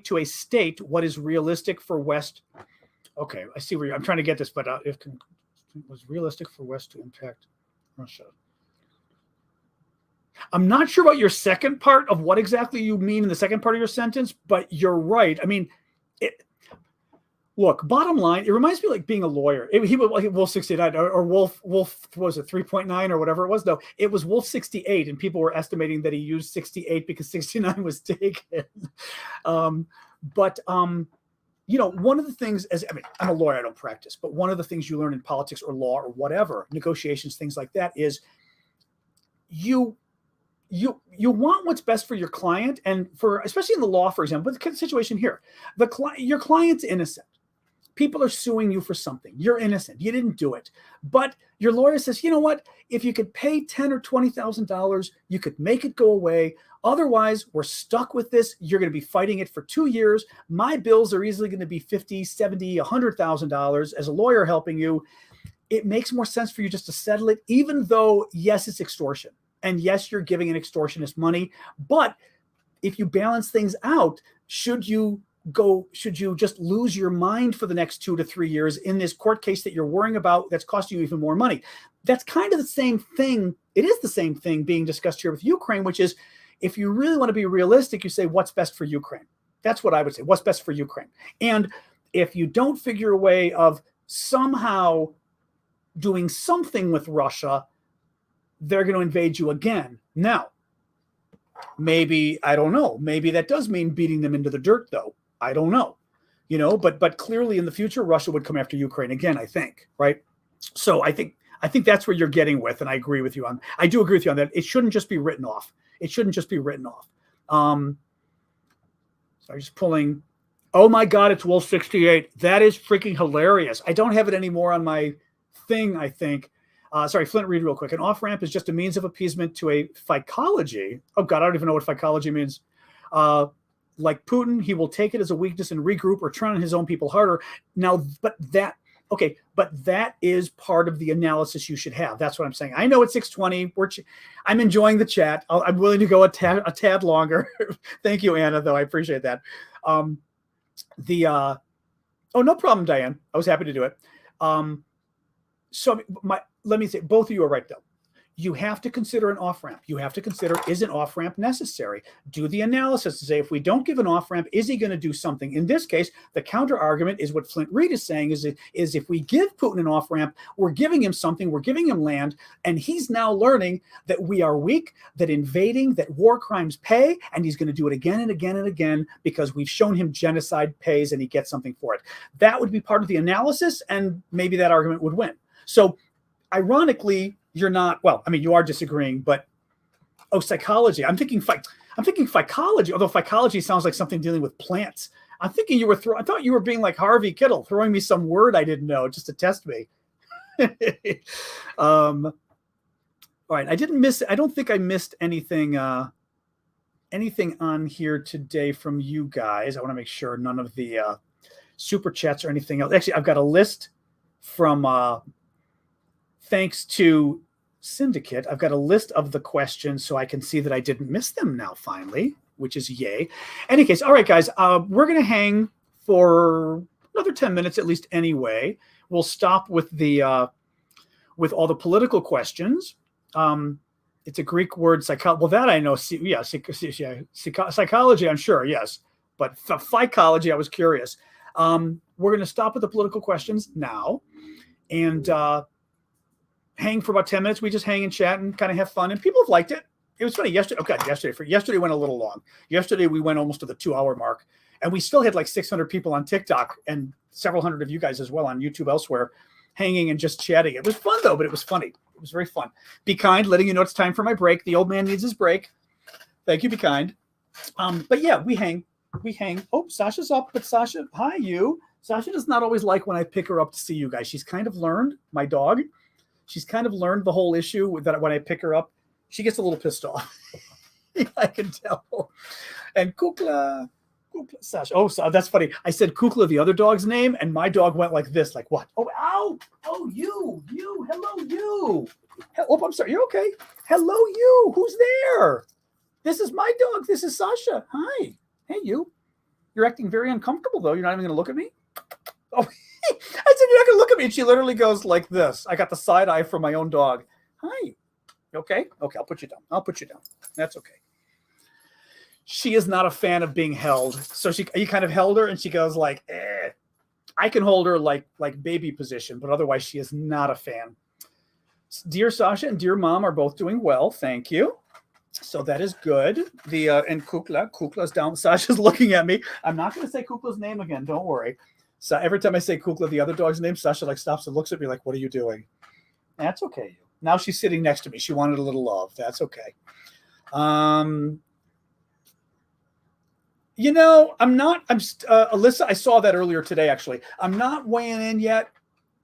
to a state what is realistic for West. Okay, I see where I'm trying to get this, but if was realistic for West to impact Russia. I'm not sure about your second part of what exactly you mean in the second part of your sentence, but you're right. I mean, look, bottom line, it reminds me like being a lawyer. He was like Wolf 69 or Wolf was it 3.9 or whatever it was. No, it was Wolf 68, and people were estimating that he used 68 because 69 was taken. You know, one of the things I'm a lawyer, I don't practice, but one of the things you learn in politics or law or whatever, negotiations, things like that, is you want what's best for your client, and for, especially in the law, for example, but the situation here, your client's innocent. People are suing you for something. You're innocent. You didn't do it. But your lawyer says, you know what? If you could pay $10,000 or $20,000, you could make it go away. Otherwise, we're stuck with this. You're going to be fighting it for 2 years. My bills are easily going to be $50,000, $70,000, $100,000 as a lawyer helping you. It makes more sense for you just to settle it, even though, yes, it's extortion. And yes, you're giving an extortionist money. But if you balance things out, should you just lose your mind for the next 2 to 3 years in this court case that you're worrying about that's costing you even more money? That's kind of the same thing. It is the same thing being discussed here with Ukraine, which is, if you really want to be realistic, you say, what's best for Ukraine? That's what I would say. What's best for Ukraine? And if you don't figure a way of somehow doing something with Russia, they're going to invade you again. Now, maybe, I don't know, maybe that does mean beating them into the dirt, though. I don't know, but clearly in the future, Russia would come after Ukraine again, I think, right? So I think that's where you're getting with, and I do agree with you on that. It shouldn't just be written off. It shouldn't just be written off. So I'm just pulling, oh my God, it's Wolf 68. That is freaking hilarious. I don't have it anymore on my thing, I think. Sorry, Flint, read real quick. An off-ramp is just a means of appeasement to a phycology. Oh God, I don't even know what phycology means. Like Putin, he will take it as a weakness and regroup or turn on his own people harder. Now, but that is part of the analysis you should have. That's what I'm saying. I know it's 6:20. I'm enjoying the chat. I'm willing to go a tad longer. Thank you, Anna, though. I appreciate that. Oh, no problem, Diane. I was happy to do it. let me say, both of you are right, though. You have to consider an off-ramp. You have to consider, is an off-ramp necessary? Do the analysis to say, if we don't give an off-ramp, is he going to do something? In this case, the counter-argument is what Flint Reed is saying, is if we give Putin an off-ramp, we're giving him something, we're giving him land, and he's now learning that we are weak, that invading, that war crimes pay, and he's going to do it again and again and again because we've shown him genocide pays and he gets something for it. That would be part of the analysis, and maybe that argument would win. So, ironically, you're not, well, I mean, you are disagreeing, but, psychology. I'm thinking phycology, although phycology sounds like something dealing with plants. I'm thinking I thought you were being like Harvey Kittle, throwing me some word I didn't know just to test me. All right. I don't think I missed anything on here today from you guys. I want to make sure none of the super chats or anything else. Actually, I've got a list from, thanks to Syndicate, I've got a list of the questions so I can see that I didn't miss them now, finally, which is yay. Any case, all right, guys, we're going to hang for another 10 minutes at least anyway. We'll stop with with all the political questions. It's a Greek word, psychology. Well, that I know. Psychology, I'm sure, yes. But phycology, I was curious. We're going to stop with the political questions now. And hang for about 10 minutes. We just hang and chat and kind of have fun. And people have liked it. It was funny yesterday. Okay, yesterday went a little long. Yesterday we went almost to the 2-hour mark. And we still had like 600 people on TikTok and several hundred of you guys as well on YouTube elsewhere hanging and just chatting. It was fun though, but it was funny. It was very fun. Be kind, letting you know it's time for my break. The old man needs his break. Thank you, be kind. But yeah, we hang. Oh, Sasha's up, but Sasha, hi you. Sasha does not always like when I pick her up to see you guys. She's kind of learned, my dog. She's kind of learned the whole issue with that when I pick her up, she gets a little pissed off. I can tell. And Kukla, Sasha. Oh, so that's funny. I said Kukla, the other dog's name, and my dog went like this, like what? Oh, ow! Oh, you, hello, you. Oh, I'm sorry. You're okay. Hello, you. Who's there? This is my dog. This is Sasha. Hi. Hey, you. You're acting very uncomfortable, though. You're not even going to look at me? Oh, I said, you're not going to look at me. And she literally goes like this. I got the side eye from my own dog. Hi. You okay? Okay, I'll put you down. That's okay. She is not a fan of being held. So you kind of held her and she goes like, eh. I can hold her like baby position, but otherwise she is not a fan. Dear Sasha and dear mom are both doing well. Thank you. So that is good. And Kukla's down. Sasha's looking at me. I'm not going to say Kukla's name again. Don't worry. So every time I say Kukla, the other dog's name, Sasha like stops and looks at me like, what are you doing? That's okay. Now she's sitting next to me. She wanted a little love. That's okay. Alyssa, I saw that earlier today, actually. I'm not weighing in yet.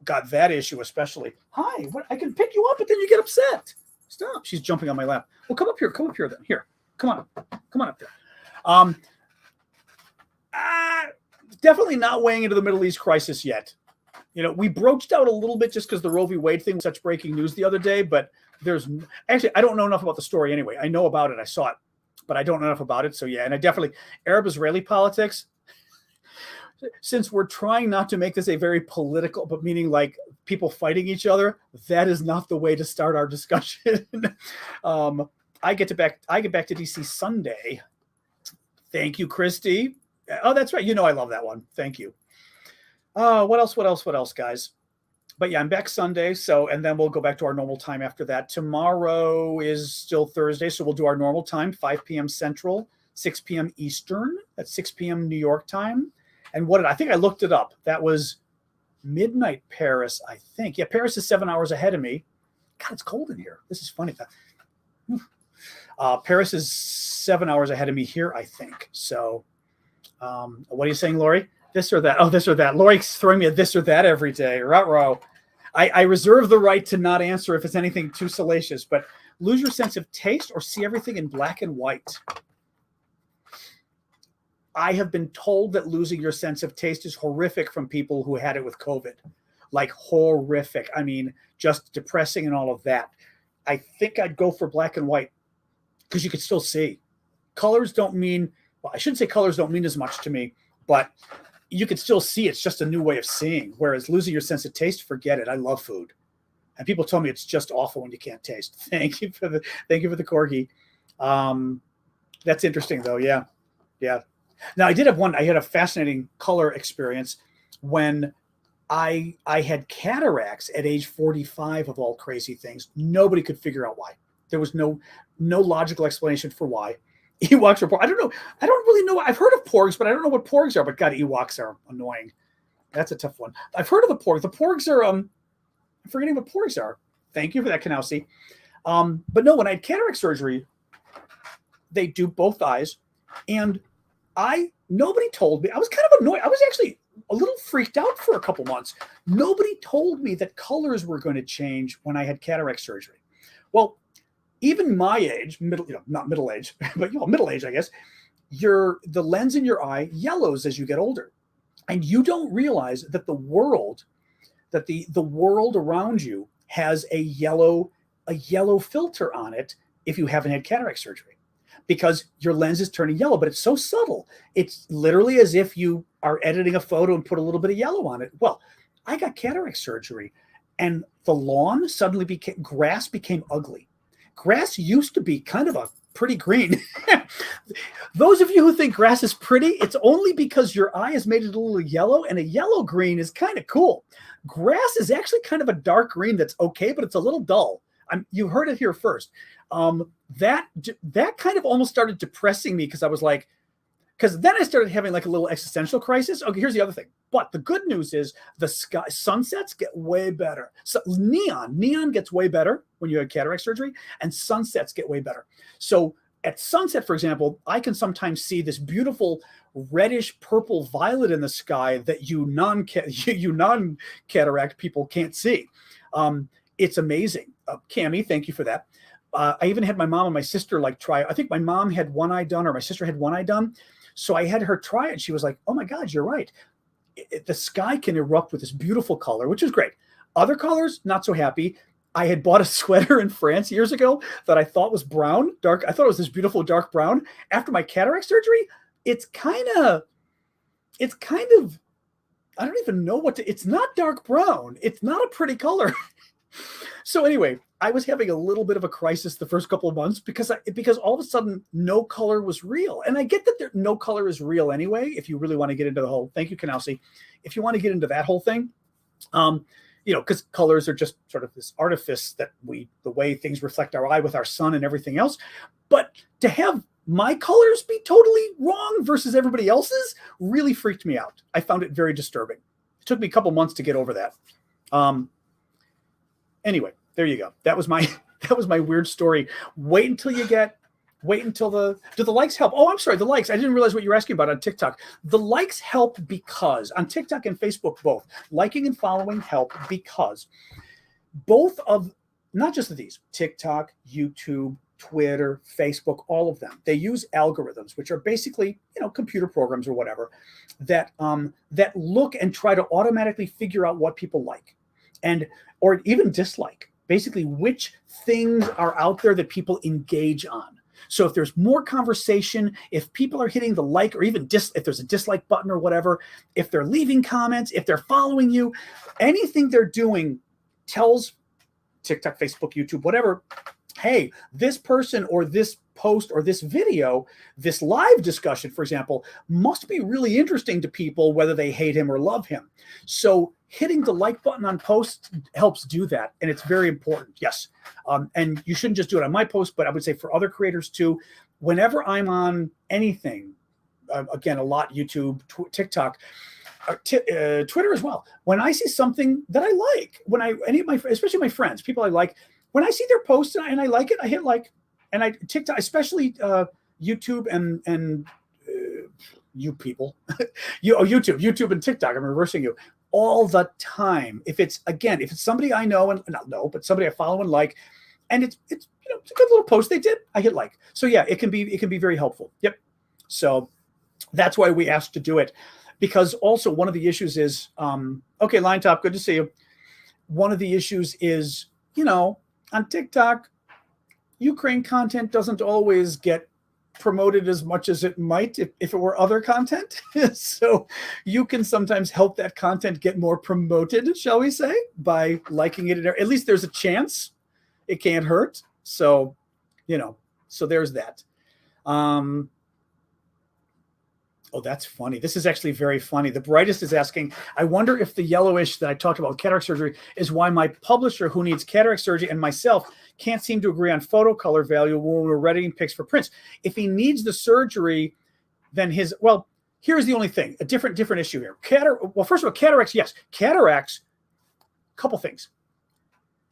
God, that issue especially. Hi, what? I can pick you up, but then you get upset. Stop. She's jumping on my lap. Well, come up here then. Here, come on up there. Definitely not weighing into the Middle East crisis yet. You know, we broached out a little bit just because the Roe v. Wade thing was such breaking news the other day, but I don't know enough about the story anyway. I know about it. I saw it, but I don't know enough about it. So yeah, and I definitely, Arab-Israeli politics, since we're trying not to make this a very political, but meaning like people fighting each other, that is not the way to start our discussion. I get back to DC Sunday. Thank you, Christy. Oh, that's right. You know I love that one. Thank you. What else, guys? But yeah, I'm back Sunday. And then we'll go back to our normal time after that. Tomorrow is still Thursday, so we'll do our normal time, 5 p.m. Central, 6 p.m. Eastern. That's 6 p.m. New York time. And I think I looked it up. That was midnight Paris, I think. Yeah, Paris is 7 hours ahead of me. God, it's cold in here. This is funny. Paris is 7 hours ahead of me here, I think. So what are you saying, Lori? This or that? Oh, this or that. Lori's throwing me a this or that every day. Ruh-roh. I reserve the right to not answer if it's anything too salacious, but lose your sense of taste or see everything in black and white. I have been told that losing your sense of taste is horrific from people who had it with COVID. Like horrific. I mean, just depressing and all of that. I think I'd go for black and white because you could still see. Colors don't mean, well, I shouldn't say colors don't mean as much to me, but you could still see. It's just a new way of seeing. Whereas losing your sense of taste, forget it. I love food. And people tell me it's just awful when you can't taste. Thank you for the corgi. That's interesting though. Yeah. Yeah. Now I had a fascinating color experience when I had cataracts at age 45 of all crazy things. Nobody could figure out why. There was no logical explanation for why. Ewoks are, I don't know. I don't really know. I've heard of porgs, but I don't know what porgs are. But God, Ewoks are annoying. That's a tough one. I've heard of the porgs. The porgs are, I'm forgetting what porgs are. Thank you for that, Kanowski. But no, when I had cataract surgery, they do both eyes. And nobody told me. I was kind of annoyed. I was actually a little freaked out for a couple months. Nobody told me that colors were going to change when I had cataract surgery. Well, even my age, not middle age, but middle age, I guess, the lens in your eye yellows as you get older. And you don't realize that the world around you has a yellow filter on it if you haven't had cataract surgery, because your lens is turning yellow, but it's so subtle. It's literally as if you are editing a photo and put a little bit of yellow on it. Well, I got cataract surgery and the lawn suddenly grass became ugly. Grass used to be kind of a pretty green. Those of you who think grass is pretty, it's only because your eye has made it a little yellow, and a yellow green is kind of cool. Grass is actually kind of a dark green that's okay, but it's a little dull. You heard it here first. That kind of almost started depressing me, because I was like, because then I started having like a little existential crisis. Okay, here's the other thing. But the good news is sunsets get way better. So neon gets way better when you have cataract surgery, and sunsets get way better. So at sunset, for example, I can sometimes see this beautiful reddish purple violet in the sky that you non-cataract people can't see. It's amazing. Cammie, thank you for that. I even had my mom and my sister try. I think my mom had one eye done, or my sister had one eye done. So I had her try it. She was like, oh my God, you're right. The sky can erupt with this beautiful color, which is great. Other colors, not so happy. I had bought a sweater in France years ago that I thought was brown, dark. I thought it was this beautiful dark brown. After my cataract surgery, it's kind of, I don't even know it's not dark brown. It's not a pretty color. So anyway, I was having a little bit of a crisis the first couple of months because all of a sudden no color was real. And I get that no color is real anyway, if you really want to get into the whole, thank you, Kanowski. If you want to get into that whole thing, because colors are just sort of this artifice that the way things reflect our eye with our sun and everything else. But to have my colors be totally wrong versus everybody else's really freaked me out. I found it very disturbing. It took me a couple months to get over that. Anyway, there you go. That was my weird story. Wait until do the likes help? Oh, I'm sorry, the likes. I didn't realize what you were asking about on TikTok. The likes help because on TikTok and Facebook, both liking and following help because both of, not just of these, TikTok, YouTube, Twitter, Facebook, all of them, they use algorithms, which are basically, computer programs or whatever that look and try to automatically figure out what people like or even dislike, basically which things are out there that people engage on. So if there's more conversation, if people are hitting the like or even if there's a dislike button or whatever, if they're leaving comments, if they're following you, anything they're doing tells TikTok, Facebook, YouTube, whatever, hey, this person or this post or this video, this live discussion, for example, must be really interesting to people, whether they hate him or love him. So hitting the like button on posts helps do that. And it's very important. Yes. And you shouldn't just do it on my post, but I would say for other creators too, whenever I'm on anything, again, a lot, YouTube, TikTok, Twitter as well. When I see something that I like, especially my friends, people I like, when I see their posts and I like it, I hit like. And TikTok, especially YouTube and you people, YouTube and TikTok, I'm reversing you all the time. If it's somebody I know and not know, but somebody I follow and like, and it's a good little post they did, I hit like. So yeah, it can be very helpful. Yep. So that's why we asked to do it, because also one of the issues is, okay, Line Top, good to see you. One of the issues is, on TikTok, Ukraine content doesn't always get promoted as much as it might if it were other content. So you can sometimes help that content get more promoted, shall we say, by liking it. At least there's a chance. It can't hurt. So, so there's that. Oh, that's funny. This is actually very funny. The Brightest is asking, I wonder if the yellowish that I talked about with cataract surgery is why my publisher, who needs cataract surgery, and myself can't seem to agree on photo color value when we're editing pics for prints. If he needs the surgery, then here's the only thing, a different issue here. First of all, cataracts, yes. Cataracts, couple things.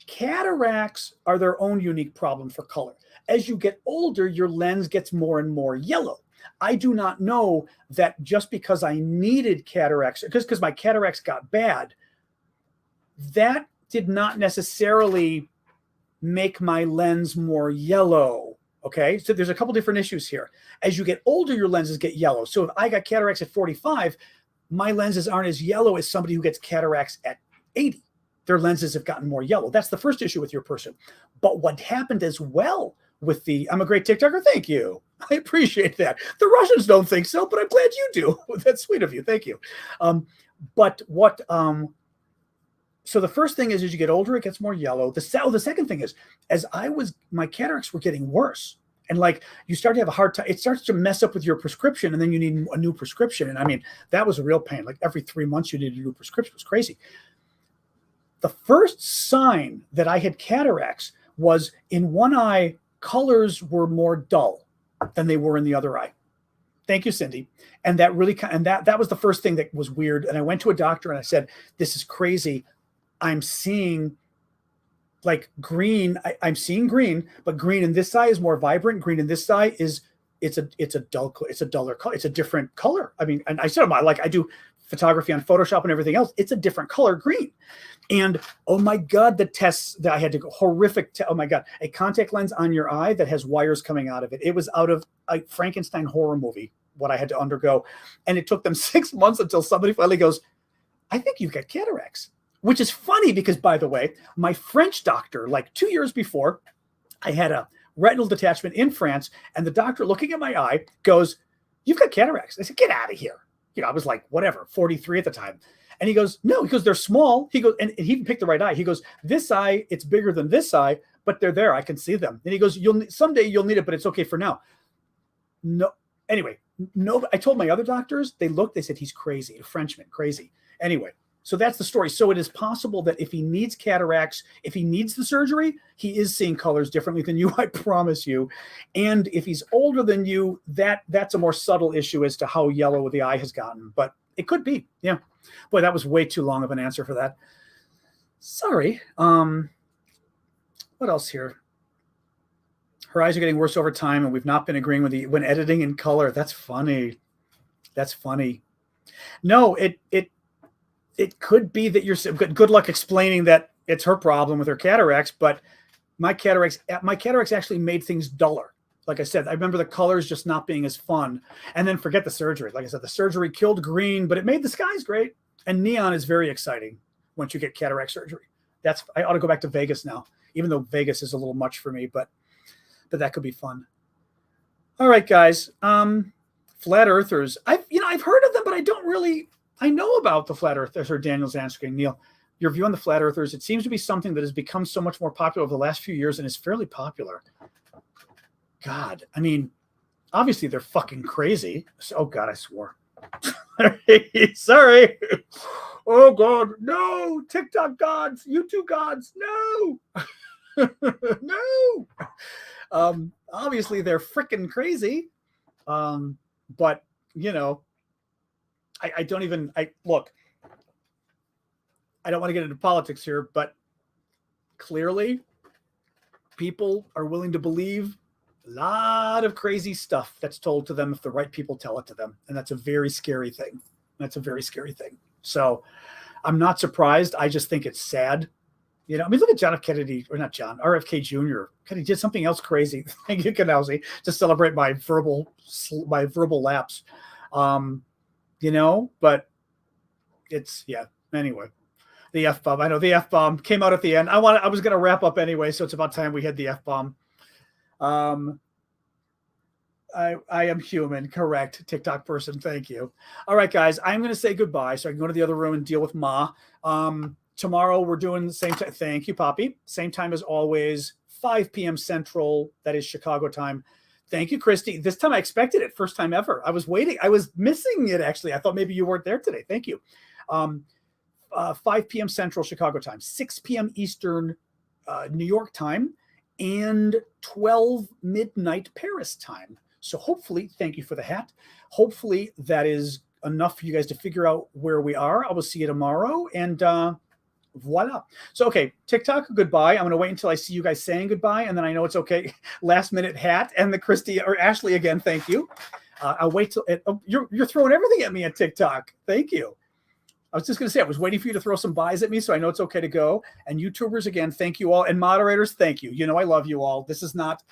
Cataracts are their own unique problem for color. As you get older, your lens gets more and more yellow. I do not know that just because I needed cataracts, because my cataracts got bad, that did not necessarily make my lens more yellow. Okay, so there's a couple different issues here. As you get older, your lenses get yellow. So if I got cataracts at 45, my lenses aren't as yellow as somebody who gets cataracts at 80. Their lenses have gotten more yellow. That's the first issue with your person. But what happened as well with I'm a great TikToker. Thank you. I appreciate that. The Russians don't think so, but I'm glad you do. That's sweet of you. Thank you. So the first thing is, as you get older, it gets more yellow. The second thing is, my cataracts were getting worse. And like, you start to have a hard time. It starts to mess up with your prescription, and then you need a new prescription. And I mean, that was a real pain. Like every 3 months you needed a new prescription. It was crazy. The first sign that I had cataracts was in one eye, colors were more dull than they were in the other eye. Thank you, Cindy. And that really, that was the first thing that was weird. And I went to a doctor and I said, this is crazy. I'm seeing like green. I'm seeing green, but green in this eye is more vibrant. Green in this eye it's a duller color. It's a different color. I mean, and I said, I do photography on Photoshop and everything else. It's a different color green. And oh my God, the tests that I had to go, horrific. Oh my God, a contact lens on your eye that has wires coming out of it. It was out of a Frankenstein horror movie, what I had to undergo. And it took them 6 months until somebody finally goes, I think you've got cataracts, which is funny because, by the way, my French doctor, like 2 years before, I had a retinal detachment in France, and the doctor looking at my eye goes, you've got cataracts. I said, get out of here. I was like, whatever, 43 at the time. And he goes, no, because they're small. He goes, and he picked the right eye. He goes, this eye, it's bigger than this eye, but they're there. I can see them. And he goes, someday you'll need it, but it's okay for now. No. Anyway, no, I told my other doctors, they said, he's crazy, a Frenchman, crazy. Anyway, so that's the story. So it is possible that if he needs cataracts, if he needs the surgery, he is seeing colors differently than you, I promise you. And if he's older than you, that's a more subtle issue as to how yellow the eye has gotten. But it could be, yeah. Boy, that was way too long of an answer for that. Sorry. What else here? Her eyes are getting worse over time, and we've not been agreeing with when editing in color. That's funny. That's funny. No, it could be that you're good luck explaining that it's her problem with her cataracts, but my cataracts actually made things duller. Like I said, I remember the colors just not being as fun. And then forget the surgery. Like I said, the surgery killed green, but it made the skies great. And neon is very exciting once you get cataract surgery. I ought to go back to Vegas now, even though Vegas is a little much for me, but that could be fun. All right, guys. Flat earthers. I've heard of them, but I know about the flat earthers. Daniel's answering. Neil, your view on the flat earthers, it seems to be something that has become so much more popular over the last few years and is fairly popular. God, I mean, obviously they're fucking crazy. Oh God, I swore. Sorry. Oh God, no. TikTok gods, YouTube gods, no. No. Obviously they're freaking crazy. But I don't look, I don't want to get into politics here, but clearly people are willing to believe a lot of crazy stuff that's told to them if the right people tell it to them. And that's a very scary thing. So I'm not surprised. I just think it's sad. Look at John F. Kennedy, or not John, RFK Jr. He did something else crazy. Thank you, Kanowski, to celebrate my verbal lapse. But it's, yeah. Anyway, the F-bomb. I know the F-bomb came out at the end. I was going to wrap up anyway, so it's about time we had the F-bomb. I am human. Correct. TikTok person. Thank you. All right, guys. I'm going to say goodbye so I can go to the other room and deal with Ma. Tomorrow we're doing the same time. Thank you, Poppy. Same time as always, 5 p.m. Central. That is Chicago time. Thank you, Christy. This time I expected it. First time ever. I was waiting. I was missing it, actually. I thought maybe you weren't there today. Thank you. 5 p.m. Central Chicago time, 6 p.m. Eastern New York time, and 12 midnight Paris time. So hopefully, thank you for the hat. Hopefully that is enough for you guys to figure out where we are. I will see you tomorrow, and voila. So, okay, TikTok, goodbye. I'm going to wait until I see you guys saying goodbye, and then I know it's okay. Last minute hat, and the Christy or Ashley again, thank you. I'll wait till you're throwing everything at me at TikTok. Thank you. I was just going to say, I was waiting for you to throw some buys at me, so I know it's okay to go. And YouTubers, again, thank you all. And moderators, thank you. You know I love you all. This is not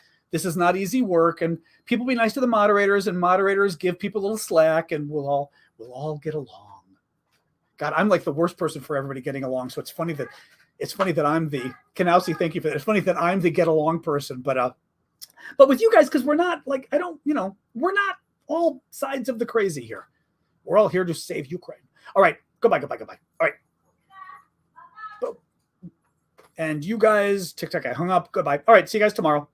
easy work. And people be nice to the moderators, and moderators give people a little slack, and we'll all get along. God, I'm like the worst person for everybody getting along. So it's funny that I'm the Kanowski. Thank you for that. It's funny that I'm the get along person, but with you guys, because we're not like we're not all sides of the crazy here. We're all here to save Ukraine. All right. Goodbye. All right. And you guys, TikTok, I hung up. Goodbye. All right. See you guys tomorrow.